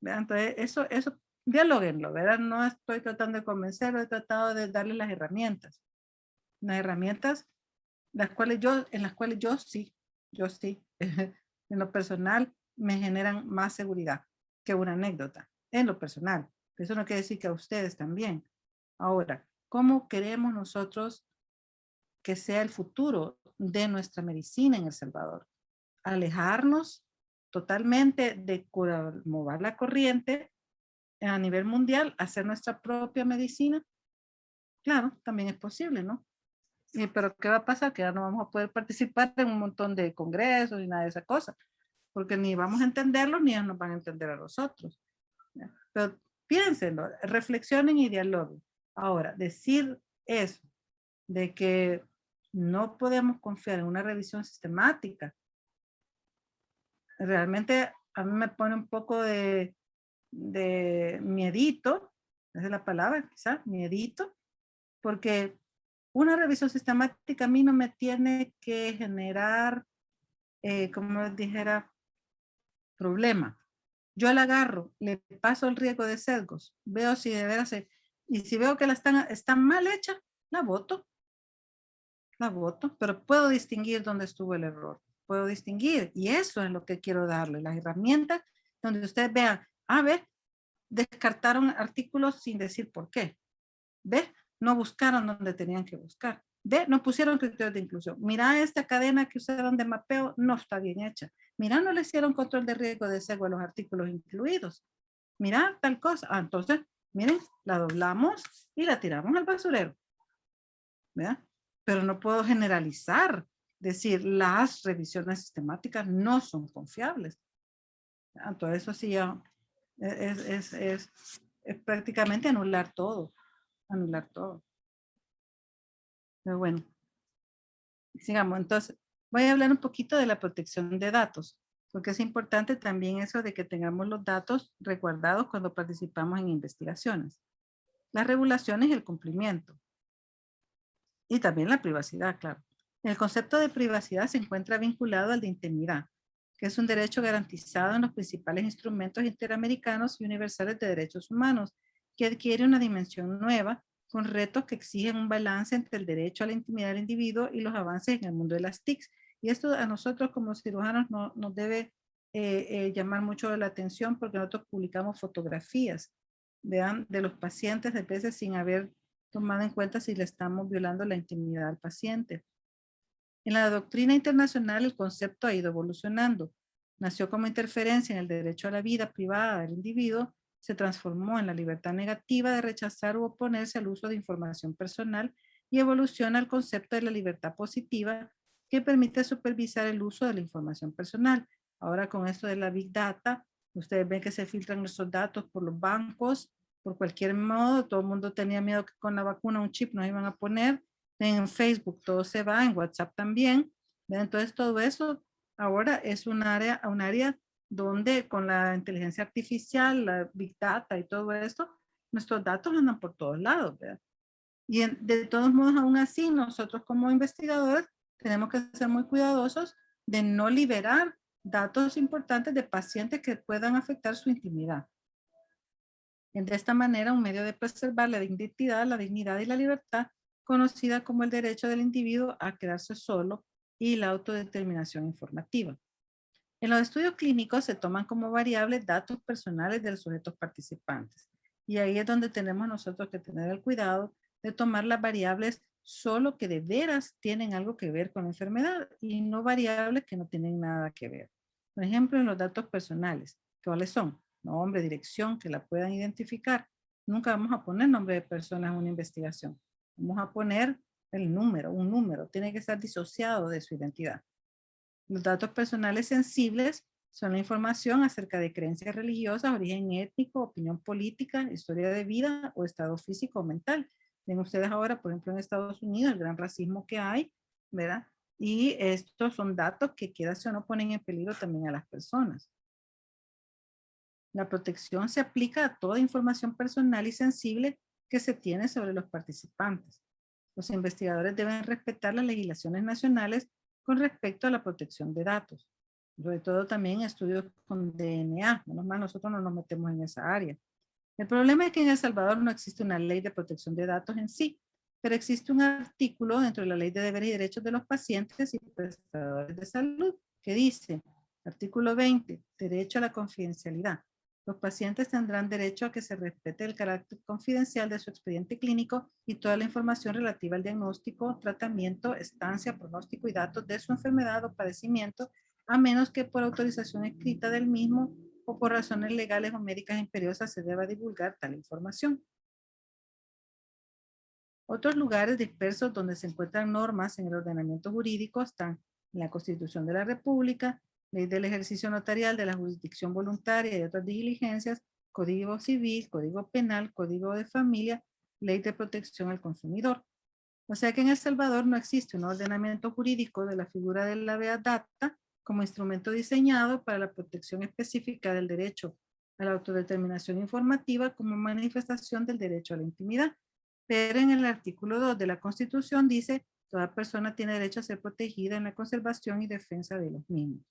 ¿Verdad? Entonces eso dialóguenlo, ¿verdad? No estoy tratando de convencerlo, he tratado de darle las herramientas en las cuales yo sí, en lo personal me generan más seguridad que una anécdota, en lo personal. Eso no quiere decir que a ustedes también. Ahora, ¿cómo queremos nosotros que sea el futuro de nuestra medicina en El Salvador? Alejarnos totalmente de cómo va la corriente a nivel mundial, hacer nuestra propia medicina. Claro, también es posible, ¿no? Pero ¿qué va a pasar? Que ya no vamos a poder participar en un montón de congresos y nada de esa cosa, porque ni vamos a entenderlo ni ellos nos van a entender a nosotros. ¿Ya? Pero piénsenlo, reflexionen y dialoguen. Ahora, decir eso, de que no podemos confiar en una revisión sistemática, realmente a mí me pone un poco de miedito, esa es la palabra, quizás, miedito, porque una revisión sistemática a mí no me tiene que generar, como dijera, problema. Yo la agarro, le paso el riesgo de sesgos, veo si de veras, y si veo que están mal hecha, la voto, pero puedo distinguir dónde estuvo el error, puedo distinguir, y eso es lo que quiero darle, las herramientas donde ustedes vean, ver, descartaron artículos sin decir por qué, ¿ves? No buscaron donde tenían que buscar. ¿Ve? No pusieron criterios de inclusión. Mira, esta cadena que usaron de mapeo no está bien hecha. Mira, no le hicieron control de riesgo de sesgo a los artículos incluidos. Mira, tal cosa. Entonces, Miren, la doblamos y la tiramos al basurero. ¿Verdad? Pero no puedo generalizar, decir las revisiones sistemáticas no son confiables. Entonces eso sí ya es prácticamente anular todo. Anular todo. Pero bueno, sigamos. Entonces, voy a hablar un poquito de la protección de datos, porque es importante también eso de que tengamos los datos resguardados cuando participamos en investigaciones. Las regulaciones y el cumplimiento. Y también la privacidad, claro. El concepto de privacidad se encuentra vinculado al de intimidad, que es un derecho garantizado en los principales instrumentos interamericanos y universales de derechos humanos, que adquiere una dimensión nueva con retos que exigen un balance entre el derecho a la intimidad del individuo y los avances en el mundo de las TICs. Y esto a nosotros como cirujanos nos debe llamar mucho la atención porque nosotros publicamos fotografías, vean, de los pacientes de veces sin haber tomado en cuenta si le estamos violando la intimidad al paciente. En la doctrina internacional el concepto ha ido evolucionando. Nació como interferencia en el derecho a la vida privada del individuo, se transformó en la libertad negativa de rechazar u oponerse al uso de información personal y evoluciona al concepto de la libertad positiva que permite supervisar el uso de la información personal. Ahora con esto de la Big Data, ustedes ven que se filtran nuestros datos por los bancos, por cualquier modo. Todo el mundo tenía miedo que con la vacuna un chip nos iban a poner. En Facebook todo se va, en WhatsApp también. Entonces todo eso ahora es un área donde con la inteligencia artificial, la Big Data y todo esto, nuestros datos andan por todos lados, ¿verdad? Y de todos modos, aún así, nosotros como investigadores tenemos que ser muy cuidadosos de no liberar datos importantes de pacientes que puedan afectar su intimidad. De esta manera, un medio de preservar la identidad, la dignidad y la libertad, conocida como el derecho del individuo a quedarse solo y la autodeterminación informativa. En los estudios clínicos se toman como variables datos personales de los sujetos participantes. Y ahí es donde tenemos nosotros que tener el cuidado de tomar las variables solo que de veras tienen algo que ver con la enfermedad y no variables que no tienen nada que ver. Por ejemplo, en los datos personales, ¿cuáles son? Nombre, dirección, que la puedan identificar. Nunca vamos a poner nombre de personas en una investigación. Vamos a poner el número, un número. Tiene que estar disociado de su identidad. Los datos personales sensibles son la información acerca de creencias religiosas, origen étnico, opinión política, historia de vida o estado físico o mental. Ven ustedes ahora, por ejemplo, en Estados Unidos, el gran racismo que hay, ¿verdad? Y estos son datos que queda si o no ponen en peligro también a las personas. La protección se aplica a toda información personal y sensible que se tiene sobre los participantes. Los investigadores deben respetar las legislaciones nacionales con respecto a la protección de datos. Sobre todo también estudios con DNA. Menos mal nosotros no nos metemos en esa área. El problema es que en El Salvador no existe una ley de protección de datos en sí, pero existe un artículo dentro de la Ley de Deberes y Derechos de los Pacientes y Prestadores de Salud que dice, artículo 20, derecho a la confidencialidad. Los pacientes tendrán derecho a que se respete el carácter confidencial de su expediente clínico y toda la información relativa al diagnóstico, tratamiento, estancia, pronóstico y datos de su enfermedad o padecimiento, a menos que por autorización escrita del mismo o por razones legales o médicas imperiosas se deba divulgar tal información. Otros lugares dispersos donde se encuentran normas en el ordenamiento jurídico están en la Constitución de la República, Ley del Ejercicio Notarial de la Jurisdicción Voluntaria y otras diligencias, Código Civil, Código Penal, Código de Familia, Ley de Protección al Consumidor. O sea que en El Salvador no existe un ordenamiento jurídico de la figura de la Big Data como instrumento diseñado para la protección específica del derecho a la autodeterminación informativa como manifestación del derecho a la intimidad. Pero en el artículo 2 de la Constitución dice, toda persona tiene derecho a ser protegida en la conservación y defensa de los mismos.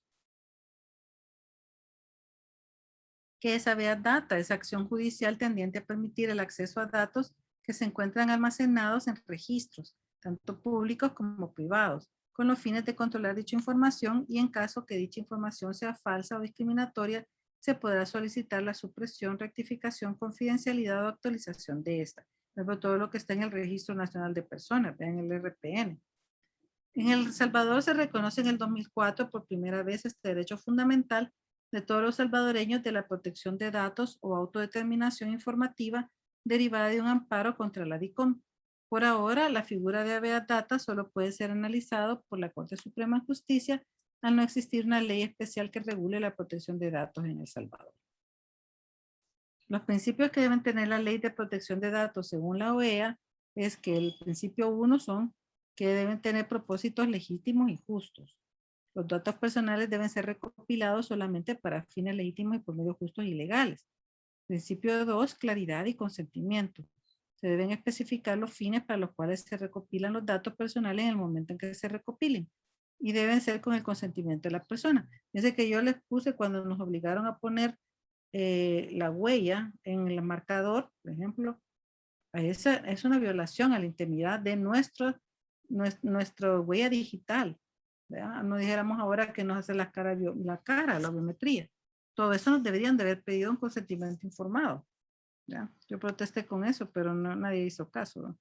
¿Qué es habeas data? Es acción judicial tendiente a permitir el acceso a datos que se encuentran almacenados en registros, tanto públicos como privados, con los fines de controlar dicha información y en caso que dicha información sea falsa o discriminatoria, se podrá solicitar la supresión, rectificación, confidencialidad o actualización de esta. Por ejemplo, todo lo que está en el Registro Nacional de Personas, vean el RPN. En El Salvador se reconoce en el 2004 por primera vez este derecho fundamental de todos los salvadoreños de la protección de datos o autodeterminación informativa derivada de un amparo contra la DICOM. Por ahora, la figura de habeas data solo puede ser analizado por la Corte Suprema de Justicia al no existir una ley especial que regule la protección de datos en El Salvador. Los principios que deben tener la ley de protección de datos según la OEA es que el principio 1 son que deben tener propósitos legítimos y justos. Los datos personales deben ser recopilados solamente para fines legítimos y por medios justos y legales. Principio 2, claridad y consentimiento. Se deben especificar los fines para los cuales se recopilan los datos personales en el momento en que se recopilen y deben ser con el consentimiento de la persona. Fíjense que yo les puse cuando nos obligaron a poner la huella en el marcador, por ejemplo, esa es una violación a la intimidad de nuestra huella digital. ¿Verdad? No dijéramos ahora que nos hace la cara, la biometría. Todo eso nos deberían de haber pedido un consentimiento informado. ¿Ya? Yo protesté con eso, pero nadie hizo caso. ¿no?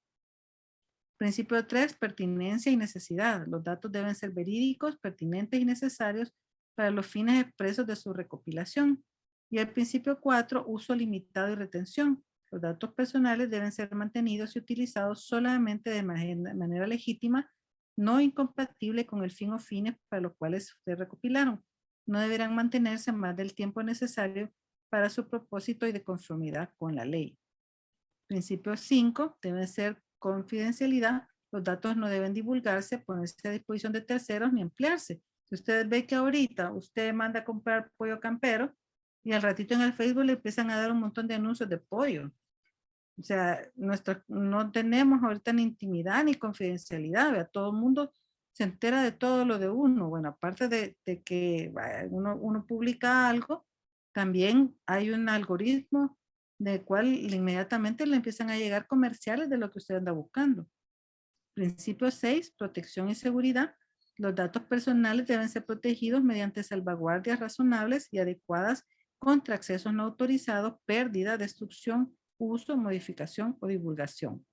Principio 3, pertinencia y necesidad. Los datos deben ser verídicos, pertinentes y necesarios para los fines expresos de su recopilación. Y el principio 4, uso limitado y retención. Los datos personales deben ser mantenidos y utilizados solamente de manera legítima, no incompatible con el fin o fines para los cuales se recopilaron. No deberán mantenerse más del tiempo necesario para su propósito y de conformidad con la ley. Principio 5, debe ser confidencialidad. Los datos no deben divulgarse, ponerse a disposición de terceros ni emplearse. Si ustedes ven que ahorita usted manda a comprar pollo campero y al ratito en el Facebook le empiezan a dar un montón de anuncios de pollo. O sea, no tenemos ahorita ni intimidad ni confidencialidad. ¿verdad? Todo el mundo se entera de todo lo de uno. Bueno, aparte de que uno publica algo, también hay un algoritmo del cual inmediatamente le empiezan a llegar comerciales de lo que usted anda buscando. Principio 6, protección y seguridad. Los datos personales deben ser protegidos mediante salvaguardias razonables y adecuadas contra accesos no autorizados, pérdida, destrucción, uso, modificación o divulgación.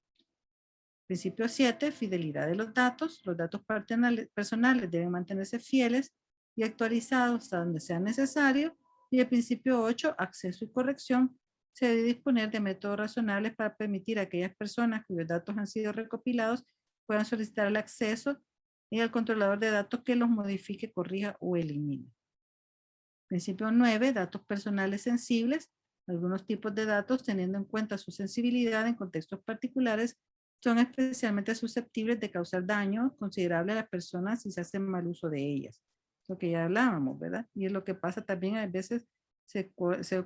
Principio 7, fidelidad de los datos. Los datos personales deben mantenerse fieles y actualizados hasta donde sea necesario. Y el principio 8, acceso y corrección. Se debe disponer de métodos razonables para permitir a aquellas personas cuyos datos han sido recopilados puedan solicitar el acceso y al controlador de datos que los modifique, corrija o elimine. Principio 9, datos personales sensibles. Algunos tipos de datos, teniendo en cuenta su sensibilidad en contextos particulares, son especialmente susceptibles de causar daño considerable a las personas si se hace mal uso de ellas. Lo que ya hablábamos, ¿verdad? Y es lo que pasa también a veces se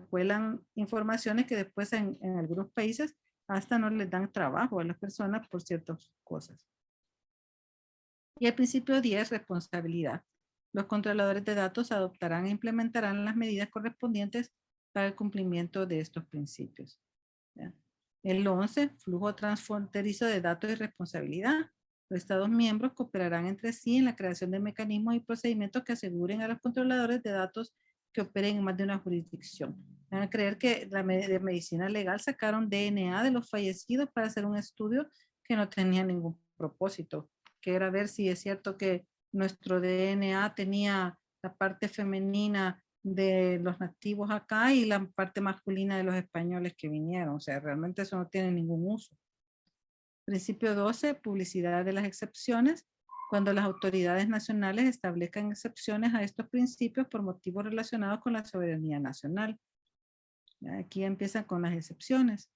cuelan informaciones que después en algunos países hasta no les dan trabajo a las personas por ciertas cosas. Y el principio 10, responsabilidad. Los controladores de datos adoptarán e implementarán las medidas correspondientes para el cumplimiento de estos principios. ¿Ya? El 11, flujo transfronterizo de datos y responsabilidad. Los Estados miembros cooperarán entre sí en la creación de mecanismos y procedimientos que aseguren a los controladores de datos que operen en más de una jurisdicción. Van a creer que de medicina legal sacaron DNA de los fallecidos para hacer un estudio que no tenía ningún propósito, que era ver si es cierto que nuestro DNA tenía la parte femenina de los nativos acá y la parte masculina de los españoles que vinieron. O sea, realmente eso no tiene ningún uso. Principio 12, publicidad de las excepciones. Cuando las autoridades nacionales establezcan excepciones a estos principios por motivos relacionados con la soberanía nacional. Aquí empiezan con las excepciones.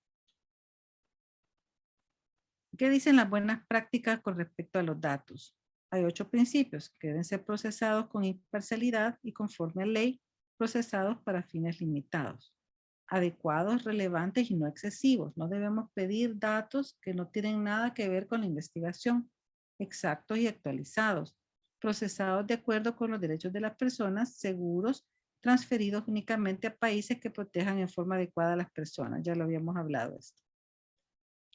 ¿Qué dicen las buenas prácticas con respecto a los datos? Hay 8 principios que deben ser procesados con imparcialidad y conforme a ley, procesados para fines limitados. Adecuados, relevantes y no excesivos. No debemos pedir datos que no tienen nada que ver con la investigación. Exactos y actualizados. Procesados de acuerdo con los derechos de las personas, seguros, transferidos únicamente a países que protejan en forma adecuada a las personas. Ya lo habíamos hablado esto.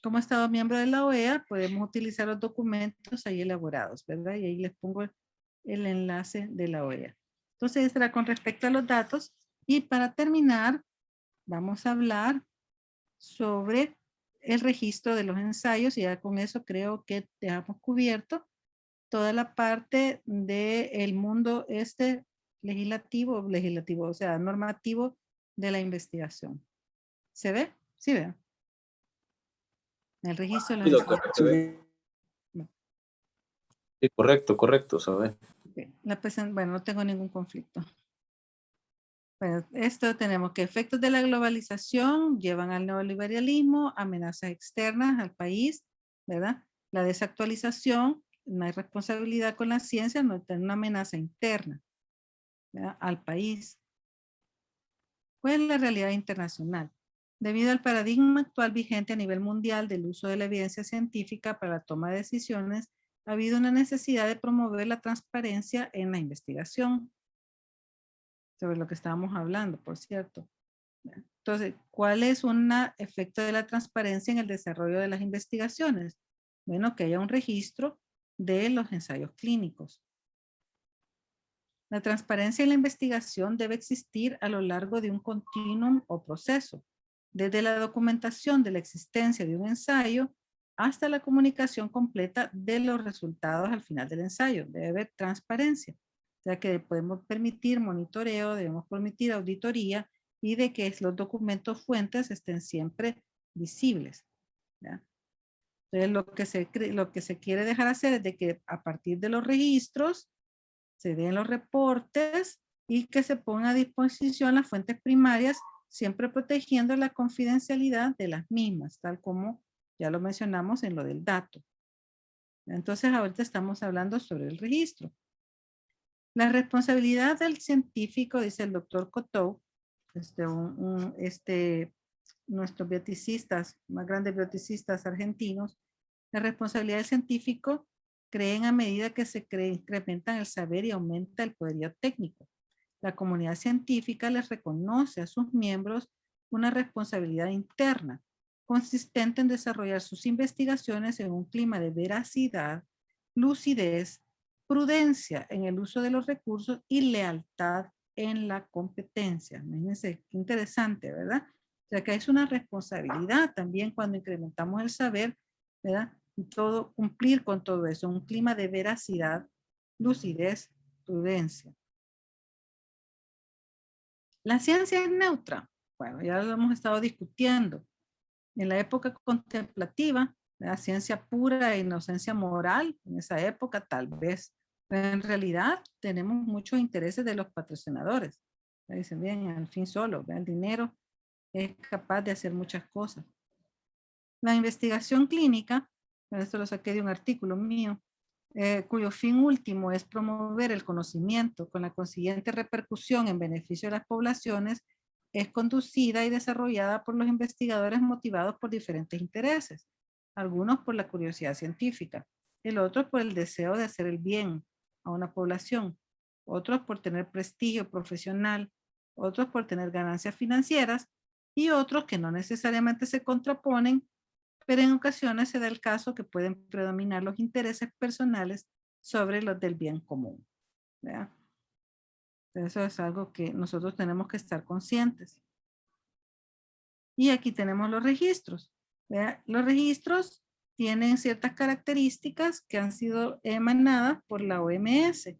Como Estado miembro de la OEA, podemos utilizar los documentos ahí elaborados, ¿verdad? Y ahí les pongo el enlace de la OEA. Entonces, esto era con respecto a los datos. Y para terminar, vamos a hablar sobre el registro de los ensayos. Y ya con eso creo que dejamos cubierto toda la parte del mundo legislativo, o sea, normativo de la investigación. ¿Se ve? Sí, ve. El registro de Sí, los doctor. estudiantes. Sí, correcto, ¿sabes? Bueno, no tengo ningún conflicto. Bueno, esto tenemos que efectos de la globalización llevan al neoliberalismo, amenazas externas al país, ¿verdad? La desactualización, no hay responsabilidad con la ciencia, no tiene una amenaza interna, ¿verdad? Al país. ¿Cuál es la realidad internacional? Debido al paradigma actual vigente a nivel mundial del uso de la evidencia científica para la toma de decisiones, ha habido una necesidad de promover la transparencia en la investigación. Sobre lo que estábamos hablando, por cierto. Entonces, ¿cuál es un efecto de la transparencia en el desarrollo de las investigaciones? Bueno, que haya un registro de los ensayos clínicos. La transparencia en la investigación debe existir a lo largo de un continuum o proceso, desde la documentación de la existencia de un ensayo hasta la comunicación completa de los resultados al final del ensayo. Debe haber transparencia. O sea que podemos permitir monitoreo, debemos permitir auditoría y de que los documentos fuentes estén siempre visibles, ¿ya? Entonces lo que se quiere dejar hacer es de que a partir de los registros se den los reportes y que se ponga a disposición las fuentes primarias, siempre protegiendo la confidencialidad de las mismas, tal como ya lo mencionamos en lo del dato. Entonces ahorita estamos hablando sobre el registro. La responsabilidad del científico, dice el doctor Cotou, nuestros bioticistas, más grandes bioticistas argentinos, la responsabilidad del científico creen a medida que se incrementan el saber y aumenta el poderío técnico. La comunidad científica les reconoce a sus miembros una responsabilidad interna, consistente en desarrollar sus investigaciones en un clima de veracidad, lucidez, prudencia en el uso de los recursos y lealtad en la competencia. Imagínense, qué interesante, ¿verdad? O sea que es una responsabilidad también cuando incrementamos el saber, ¿verdad? Y todo, cumplir con todo eso, un clima de veracidad, lucidez, prudencia. La ciencia es neutra. Bueno, ya lo hemos estado discutiendo. En la época contemplativa, la ciencia pura e inocencia moral, en esa época tal vez. Pero en realidad tenemos muchos intereses de los patrocinadores. Dicen, bien, al fin solo, el dinero es capaz de hacer muchas cosas. La investigación clínica, esto lo saqué de un artículo mío, cuyo fin último es promover el conocimiento con la consiguiente repercusión en beneficio de las poblaciones, es conducida y desarrollada por los investigadores motivados por diferentes intereses, algunos por la curiosidad científica, el otro por el deseo de hacer el bien a una población, otros por tener prestigio profesional, otros por tener ganancias financieras y otros que no necesariamente se contraponen, pero en ocasiones se da el caso que pueden predominar los intereses personales sobre los del bien común, ¿verdad? Eso es algo que nosotros tenemos que estar conscientes. Y aquí tenemos los registros, ¿verdad? Los registros tienen ciertas características que han sido emanadas por la OMS,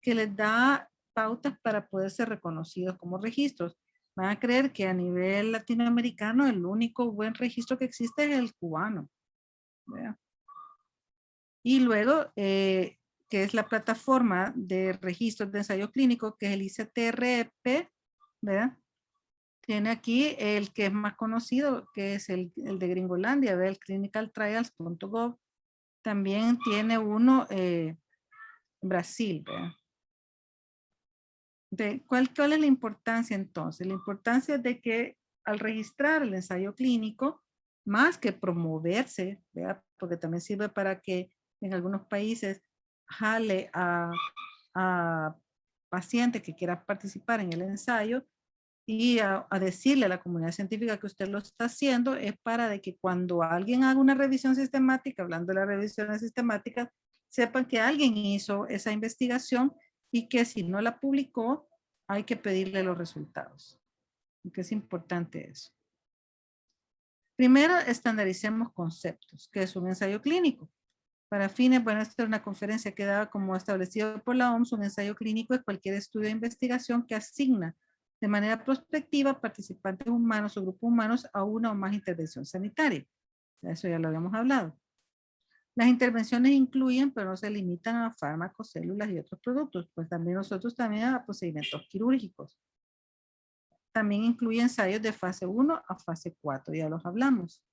que les da pautas para poder ser reconocidos como registros. Van a creer que a nivel latinoamericano el único buen registro que existe es el cubano, ¿verdad? Y luego, que es la plataforma de registros de ensayo clínico, que es el ICTRP, ¿verdad? Tiene aquí el que es más conocido, que es el de Gringolandia, ¿verdad? El clinicaltrials.gov. También tiene uno en Brasil, ¿verdad? ¿Cuál es la importancia entonces? La importancia es de que al registrar el ensayo clínico, más que promoverse, ¿verdad? Porque también sirve para que en algunos países jale a pacientes que quieran participar en el ensayo y a decirle a la comunidad científica que usted lo está haciendo, es para de que cuando alguien haga una revisión sistemática, hablando de las revisiones sistemáticas, sepan que alguien hizo esa investigación y que si no la publicó, hay que pedirle los resultados. Que es importante eso. Primero, estandaricemos conceptos, que es un ensayo clínico. Para fines, bueno, esta es una conferencia que daba como establecido por la OMS, un ensayo clínico es cualquier estudio de investigación que asigna de manera prospectiva participantes humanos o grupos humanos a una o más intervención sanitaria. Eso ya lo habíamos hablado. Las intervenciones incluyen, pero no se limitan a fármacos, células y otros productos, pues también nosotros también a procedimientos quirúrgicos. También incluye ensayos de fase 1 a fase 4, ya los hablamos.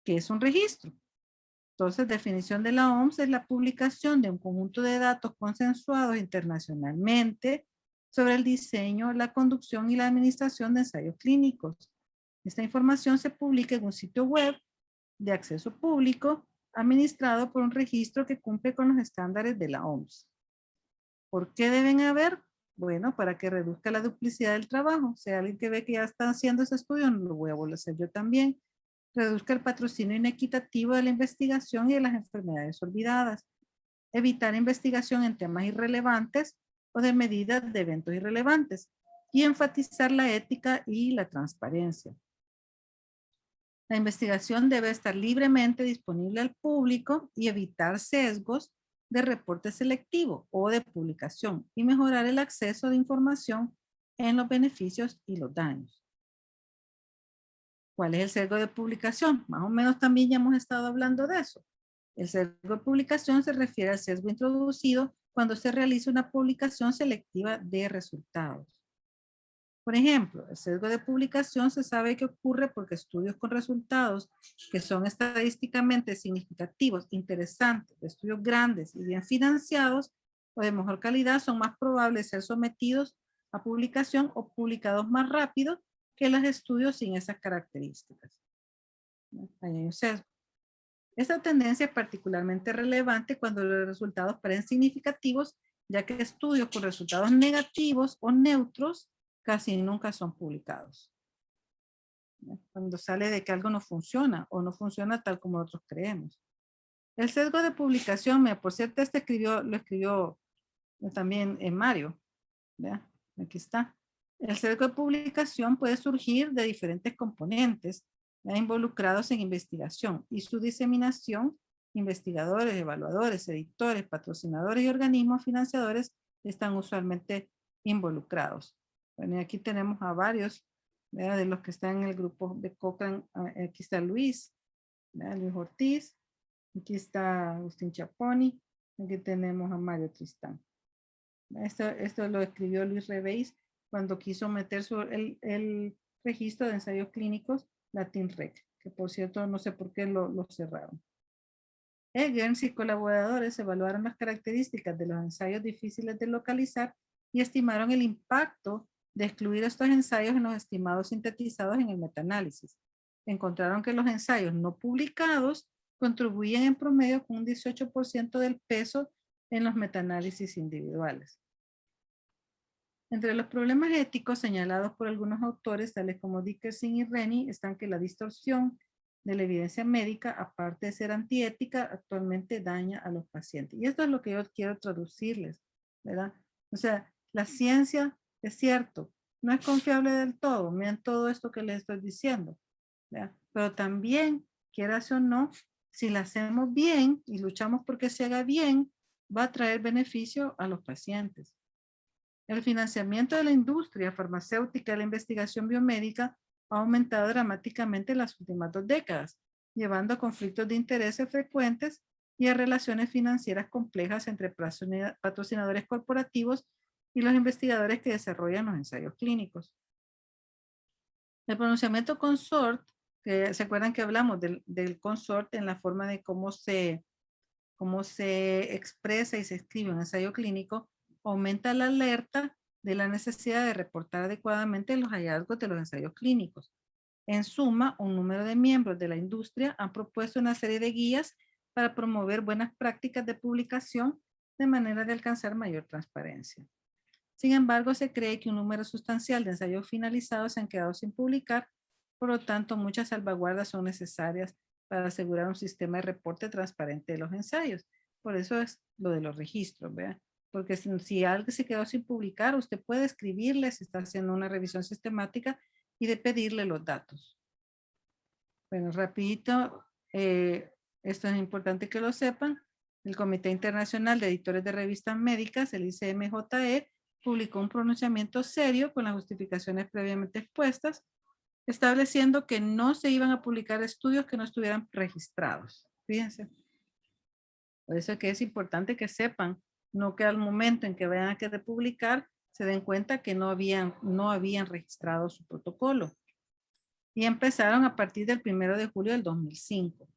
¿Qué es un registro? Entonces, definición de la OMS es la publicación de un conjunto de datos consensuados internacionalmente sobre el diseño, la conducción y la administración de ensayos clínicos. Esta información se publica en un sitio web de acceso público administrado por un registro que cumple con los estándares de la OMS. ¿Por qué deben haber? Bueno, para que reduzca la duplicidad del trabajo. Si hay alguien que ve que ya está haciendo ese estudio, no lo voy a volver a hacer yo también. Reduzca el patrocinio inequitativo de la investigación y de las enfermedades olvidadas. Evitar investigación en temas irrelevantes o de medidas de eventos irrelevantes. Y enfatizar la ética y la transparencia. La investigación debe estar libremente disponible al público y evitar sesgos de reporte selectivo o de publicación y mejorar el acceso de información en los beneficios y los daños. ¿Cuál es el sesgo de publicación? Más o menos también ya hemos estado hablando de eso. El sesgo de publicación se refiere al sesgo introducido cuando se realiza una publicación selectiva de resultados. Por ejemplo, el sesgo de publicación se sabe que ocurre porque estudios con resultados que son estadísticamente significativos, interesantes, estudios grandes y bien financiados o de mejor calidad son más probables de ser sometidos a publicación o publicados más rápido que los estudios sin esas características. Ahí hay un sesgo. Esta tendencia es particularmente relevante cuando los resultados parecen significativos, ya que estudios con resultados negativos o neutros casi nunca son publicados. Cuando sale de que algo no funciona o no funciona tal como nosotros creemos. El sesgo de publicación, por cierto, lo escribió también Mario. ¿Vea? Aquí está. El sesgo de publicación puede surgir de diferentes componentes involucrados en investigación y su diseminación. Investigadores, evaluadores, editores, patrocinadores y organismos financiadores están usualmente involucrados. Bueno, y aquí tenemos a varios, ¿verdad? De los que están en el grupo de Cochrane. Aquí está Luis, ¿verdad? Luis Ortiz. Aquí está Agustín Chaponi. Aquí tenemos a Mario Tristán. Esto lo escribió Luis Reveis cuando quiso meter el registro de ensayos clínicos LatinRec, que por cierto no sé por qué lo cerraron. Eggers y colaboradores evaluaron las características de los ensayos difíciles de localizar y estimaron el impacto de excluir estos ensayos en los estimados sintetizados en el metaanálisis. Encontraron que los ensayos no publicados contribuyen en promedio con un 18% del peso en los metaanálisis individuales. Entre los problemas éticos señalados por algunos autores, tales como Dickerson y Rennie, están que la distorsión de la evidencia médica, aparte de ser antiética, actualmente daña a los pacientes. Y esto es lo que yo quiero traducirles, ¿verdad? O sea, la ciencia, es cierto, no es confiable del todo. Miren todo esto que les estoy diciendo, ¿verdad? Pero también, quieras o no, si la hacemos bien y luchamos porque se haga bien, va a traer beneficio a los pacientes. El financiamiento de la industria farmacéutica y la investigación biomédica ha aumentado dramáticamente en las últimas 2 décadas, llevando a conflictos de intereses frecuentes y a relaciones financieras complejas entre patrocinadores corporativos y los investigadores que desarrollan los ensayos clínicos. El pronunciamiento consort, que se acuerdan que hablamos del consort en la forma de cómo se expresa y se escribe un ensayo clínico, aumenta la alerta de la necesidad de reportar adecuadamente los hallazgos de los ensayos clínicos. En suma, un número de miembros de la industria han propuesto una serie de guías para promover buenas prácticas de publicación de manera de alcanzar mayor transparencia. Sin embargo, se cree que un número sustancial de ensayos finalizados se han quedado sin publicar, por lo tanto, muchas salvaguardas son necesarias para asegurar un sistema de reporte transparente de los ensayos. Por eso es lo de los registros, ¿verdad? Porque si algo se quedó sin publicar, usted puede escribirle si está haciendo una revisión sistemática y de pedirle los datos. Bueno, rapidito, esto es importante que lo sepan. El Comité Internacional de Editores de Revistas Médicas, el ICMJE, publicó un pronunciamiento serio con las justificaciones previamente expuestas estableciendo que no se iban a publicar estudios que no estuvieran registrados. Fíjense. Por eso es que es importante que sepan, no que al momento en que vayan a querer publicar, se den cuenta que no habían registrado su protocolo. Y empezaron a partir del 1 de julio del 2005.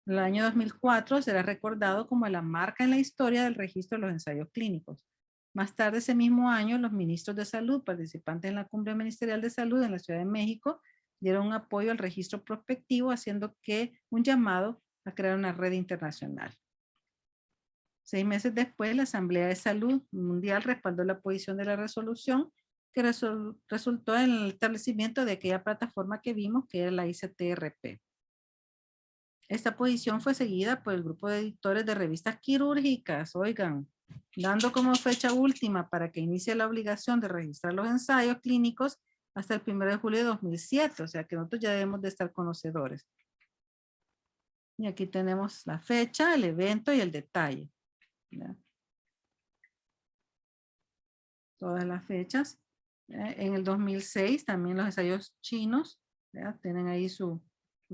El año 2004 será recordado como la marca en la historia del registro de los ensayos clínicos. Más tarde ese mismo año, los ministros de salud participantes en la Cumbre Ministerial de Salud en la Ciudad de México dieron un apoyo al registro prospectivo, haciendo un llamado a crear una red internacional. 6 meses después, la Asamblea de Salud Mundial respaldó la posición de la resolución que resultó en el establecimiento de aquella plataforma que vimos, que era la ICTRP. Esta posición fue seguida por el grupo de editores de revistas quirúrgicas, oigan, dando como fecha última para que inicie la obligación de registrar los ensayos clínicos hasta el 1 de julio de 2007, o sea que nosotros ya debemos de estar conocedores. Y aquí tenemos la fecha, el evento y el detalle. ¿Ya? Todas las fechas. En el 2006 también los ensayos chinos, ¿ya? Tienen ahí su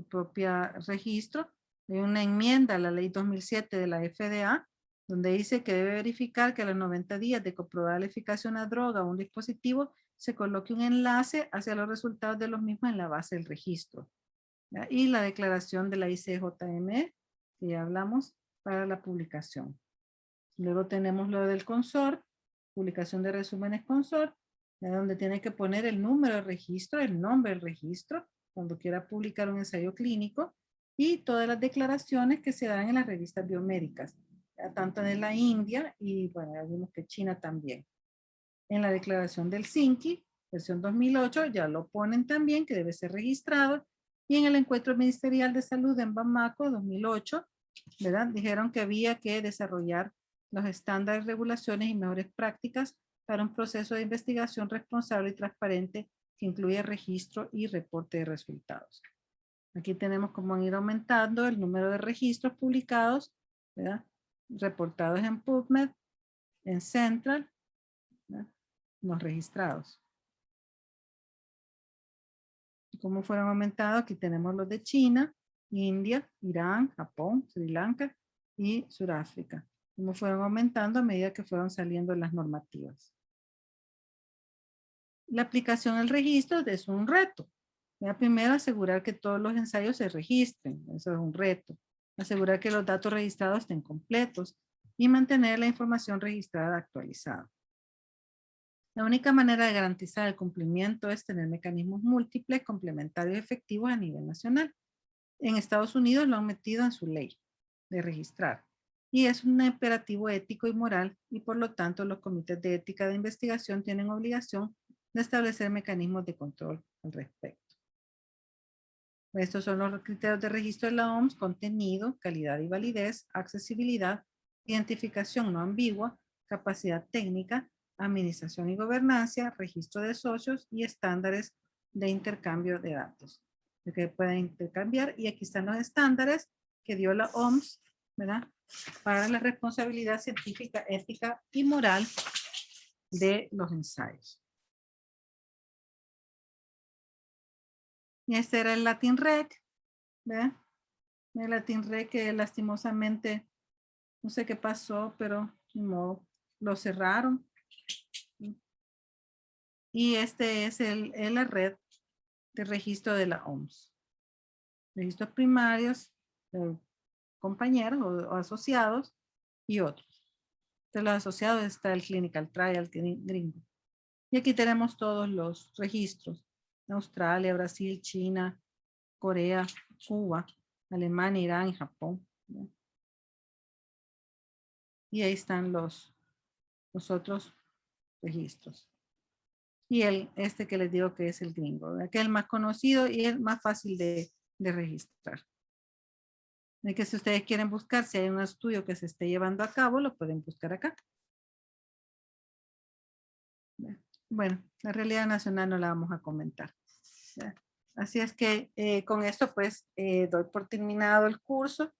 propio registro. Hay una enmienda a la ley 2007 de la FDA, donde dice que debe verificar que a los 90 días de comprobar la eficacia de una droga o un dispositivo, se coloque un enlace hacia los resultados de los mismos en la base del registro. ¿Ya? Y la declaración de la ICJM, que ya hablamos, para la publicación. Luego tenemos lo del consort, publicación de resúmenes consort, donde tiene que poner el número de registro, el nombre del registro, cuando quiera publicar un ensayo clínico, y todas las declaraciones que se dan en las revistas biomédicas, tanto en la India y, bueno, ya vimos que China también. En la declaración del CINCI, versión 2008, ya lo ponen también, que debe ser registrado, y en el encuentro ministerial de salud en Bamako 2008, ¿verdad? Dijeron que había que desarrollar los estándares, regulaciones y mejores prácticas para un proceso de investigación responsable y transparente que incluye registro y reporte de resultados. Aquí tenemos cómo han ido aumentando el número de registros publicados, ¿verdad? Reportados en PubMed, en Central, ¿verdad? Los registrados. ¿Cómo fueron aumentados? Aquí tenemos los de China, India, Irán, Japón, Sri Lanka y Sudáfrica. Cómo fueron aumentando a medida que fueron saliendo las normativas. La aplicación al registro es un reto. Primero, asegurar que todos los ensayos se registren. Eso es un reto. Asegurar que los datos registrados estén completos y mantener la información registrada actualizada. La única manera de garantizar el cumplimiento es tener mecanismos múltiples, complementarios y efectivos a nivel nacional. En Estados Unidos lo han metido en su ley de registrar. Y es un imperativo ético y moral, y por lo tanto los comités de ética de investigación tienen obligación de establecer mecanismos de control al respecto. Estos son los criterios de registro de la OMS: contenido, calidad y validez, accesibilidad, identificación no ambigua, capacidad técnica, administración y gobernanza, registro de socios y estándares de intercambio de datos. Que pueden intercambiar, y aquí están los estándares que dio la OMS, ¿verdad? Para la responsabilidad científica, ética y moral de los ensayos. Y este era el Latin Rec, ¿verdad? El Latin Rec que lastimosamente, no sé qué pasó, pero no, lo cerraron. Y este es la red de registro de la OMS. Registros primarios, compañeros o asociados y otros. De los asociados está el Clinical Trial gringo. Y aquí tenemos todos los registros. Australia, Brasil, China, Corea, Cuba, Alemania, Irán y Japón. Y ahí están los otros registros. Y este que les digo que es el gringo, que es el más conocido y el más fácil de registrar. De que si ustedes quieren buscar si hay un estudio que se esté llevando a cabo, lo pueden buscar acá. Bueno, la realidad nacional no la vamos a comentar. Así es que con esto pues doy por terminado el curso.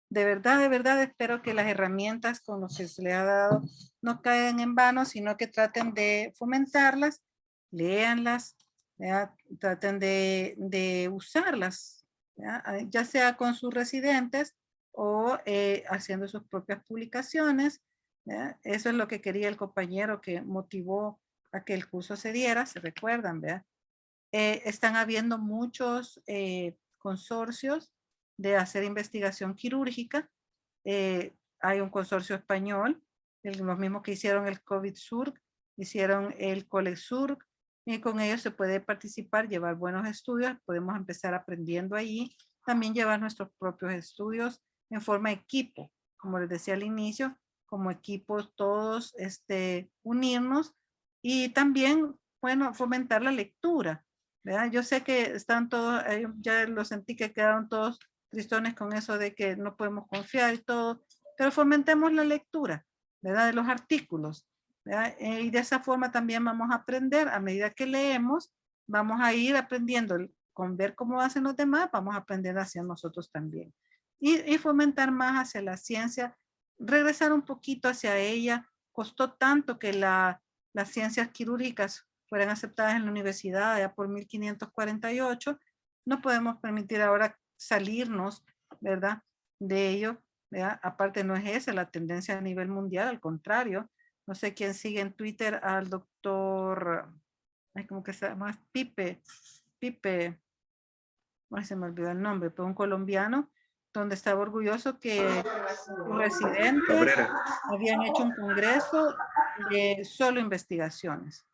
De verdad espero que las herramientas con las que se les ha dado no caigan en vano, sino que traten de fomentarlas, léanlas, ¿verdad? Traten de usarlas, ¿verdad? Ya sea con sus residentes o haciendo sus propias publicaciones, ¿verdad? Eso es lo que quería el compañero que motivó a que el curso se diera, se recuerdan, ¿verdad? Están habiendo muchos consorcios de hacer investigación quirúrgica. Hay un consorcio español, los mismos que hicieron el COVID-SURG, hicieron el COLEG-SURG, y con ellos se puede participar, llevar buenos estudios, podemos empezar aprendiendo ahí, también llevar nuestros propios estudios en forma de equipo, como les decía al inicio, como equipos todos unirnos y también, bueno, fomentar la lectura, ¿verdad? Yo sé que están todos, ya lo sentí que quedaron todos tristones con eso de que no podemos confiar y todo, pero fomentemos la lectura, ¿verdad? De los artículos, ¿verdad? Y de esa forma también vamos a aprender, a medida que leemos, vamos a ir aprendiendo con ver cómo hacen los demás, vamos a aprender hacia nosotros también. Y fomentar más hacia la ciencia, regresar un poquito hacia ella. Costó tanto que las ciencias quirúrgicas fueran aceptadas en la universidad ya por 1548. No podemos permitir ahora salirnos, ¿verdad? De ello, ¿verdad? Aparte no es esa la tendencia a nivel mundial, al contrario. No sé quién sigue en Twitter al doctor, ¿cómo que se llama? Pipe, ay, se me olvidó el nombre, pero un colombiano, donde estaba orgulloso que sus residentes Cabrera. habían hecho un congreso de solo investigaciones,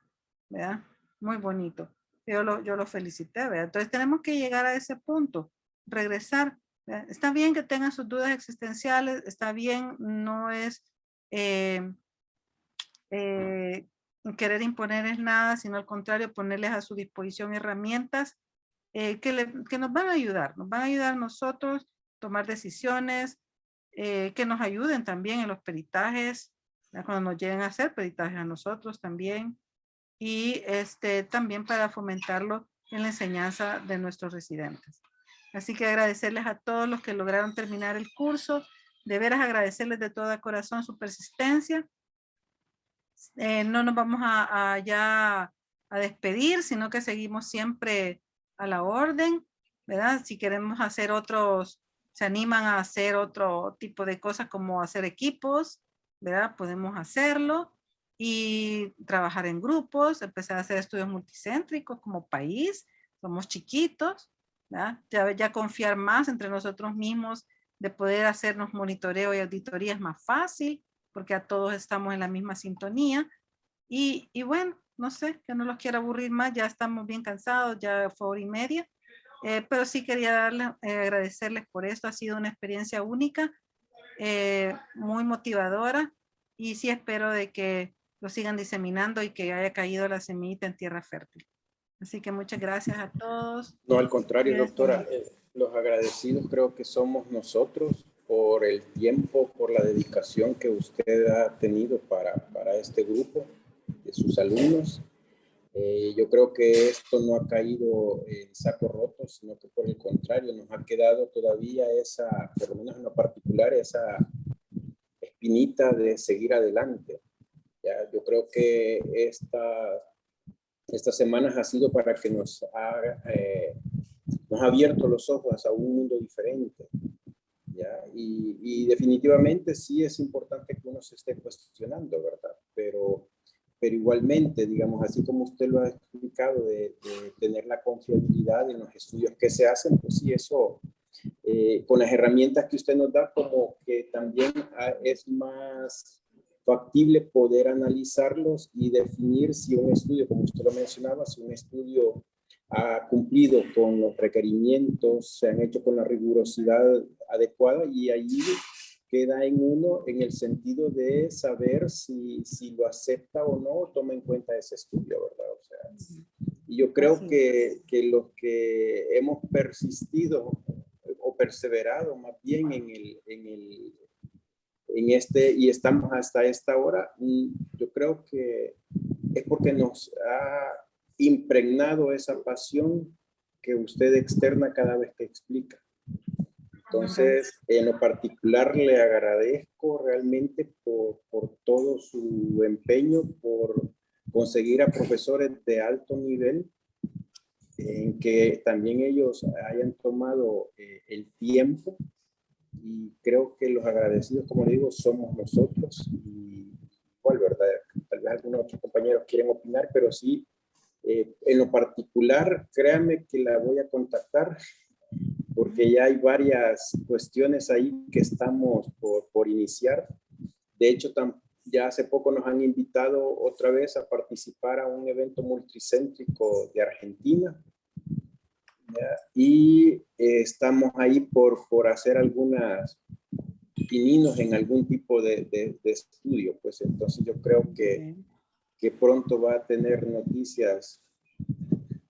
¿verdad? Muy bonito. Yo lo felicité, ¿verdad? Entonces tenemos que llegar a ese punto, regresar. ¿Verdad? Está bien que tengan sus dudas existenciales, está bien, no es querer imponerles nada, sino al contrario, ponerles a su disposición herramientas que nos van a ayudar a nosotros a tomar decisiones, que nos ayuden también en los peritajes, cuando nos lleguen a hacer peritajes a nosotros también, y también para fomentarlo en la enseñanza de nuestros residentes. Así que agradecerles a todos los que lograron terminar el curso, de veras agradecerles de todo corazón su persistencia. No nos vamos ya a despedir, sino que seguimos siempre a la orden, ¿verdad? Si queremos hacer otros, se animan a hacer otro tipo de cosas como hacer equipos, ¿verdad? Podemos hacerlo y trabajar en grupos, empezar a hacer estudios multicéntricos como país, somos chiquitos, ¿verdad? Ya confiar más entre nosotros mismos de poder hacernos monitoreo y auditoría es más fácil, porque a todos estamos en la misma sintonía. Y bueno, no sé, que no los quiero aburrir más, ya estamos bien cansados, ya fue 1:30, pero sí quería agradecerles por esto, ha sido una experiencia única, muy motivadora, y sí espero de que lo sigan diseminando y que haya caído la semillita en tierra fértil. Así que muchas gracias a todos. No, al contrario, doctora, los agradecidos creo que somos nosotros por el tiempo, por la dedicación que usted ha tenido para este grupo de sus alumnos. Yo creo que esto no ha caído en saco roto, sino que por el contrario nos ha quedado todavía esa, por lo menos en lo particular, esa espinita de seguir adelante. Ya, yo creo que estas semanas ha sido para que nos ha abierto los ojos a un mundo diferente. ¿Ya? Y definitivamente sí es importante que uno se esté cuestionando, ¿verdad? Pero igualmente, digamos, así como usted lo ha explicado, de tener la confiabilidad en los estudios que se hacen, pues sí, eso, con las herramientas que usted nos da, como que también es más factible poder analizarlos y definir si un estudio, como usted lo mencionaba, si un estudio ha cumplido con los requerimientos, se han hecho con la rigurosidad adecuada, y allí queda en uno en el sentido de saber si lo acepta o no, toma en cuenta ese estudio, ¿verdad? O sea, y yo creo que los que hemos persistido o perseverado más bien en este y estamos hasta esta hora, yo creo que es porque nos ha impregnado esa pasión que usted externa cada vez que explica. Entonces, en lo particular, le agradezco realmente por todo su empeño, por conseguir a profesores de alto nivel en que también ellos hayan tomado el tiempo, y creo que los agradecidos, como digo, somos nosotros. Y igual, ¿verdad? Tal vez algunos otros compañeros quieren opinar, pero sí, en lo particular, créanme que la voy a contactar, porque ya hay varias cuestiones ahí que estamos por iniciar. De hecho, ya hace poco nos han invitado otra vez a participar a un evento multicéntrico de Argentina. ¿Ya? Y estamos ahí por hacer algunas pininos en algún tipo de estudio. Pues entonces yo creo que pronto va a tener noticias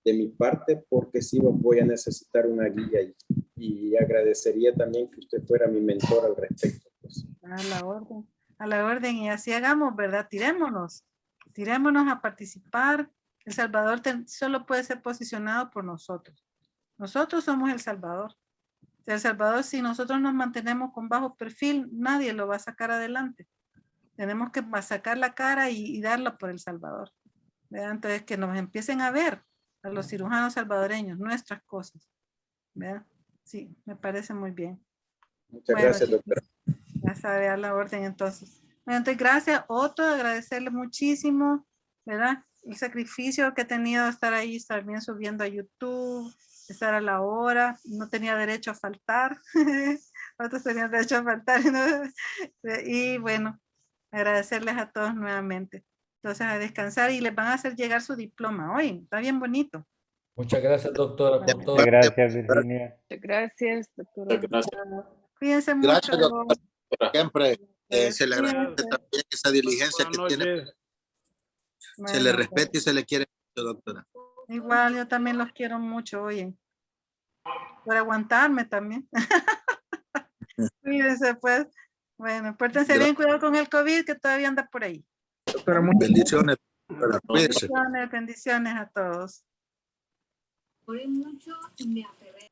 de mi parte, porque sí voy a necesitar una guía, y agradecería también que usted fuera mi mentor al respecto. Pues. A la orden, y así hagamos, ¿verdad? Tirémonos a participar. El Salvador solo puede ser posicionado por nosotros. Nosotros somos El Salvador. El Salvador, si nosotros nos mantenemos con bajo perfil, nadie lo va a sacar adelante. Tenemos que sacar la cara y darla por El Salvador, ¿verdad? Entonces, que nos empiecen a ver a los cirujanos salvadoreños, nuestras cosas, ¿verdad? Sí, me parece muy bien. Muchas gracias, doctora. Ya sabe, a la orden entonces. Bueno, entonces, gracias, Otto, agradecerle muchísimo, ¿verdad? El sacrificio que he tenido de estar ahí, estar bien subiendo a YouTube, estar a la hora, no tenía derecho a faltar, otros tenían derecho a faltar, ¿no? Y bueno, agradecerles a todos nuevamente. Entonces, a descansar, y les van a hacer llegar su diploma hoy, está bien bonito. Muchas gracias, doctora, por todo. Muchas gracias, Virginia. Muchas gracias, doctora. Cuídense mucho. Gracias, doctora. Siempre se le Cuídense. agradece también esa diligencia que tiene. Se le respeta y se le quiere mucho, doctora. Igual, yo también los quiero mucho, oye. Por aguantarme también. Cuídense, pues. Bueno, pórtense bien, cuidado con el COVID, que todavía anda por ahí. Bendiciones. Cuídense. Bendiciones a todos. Oré mucho y me aferré.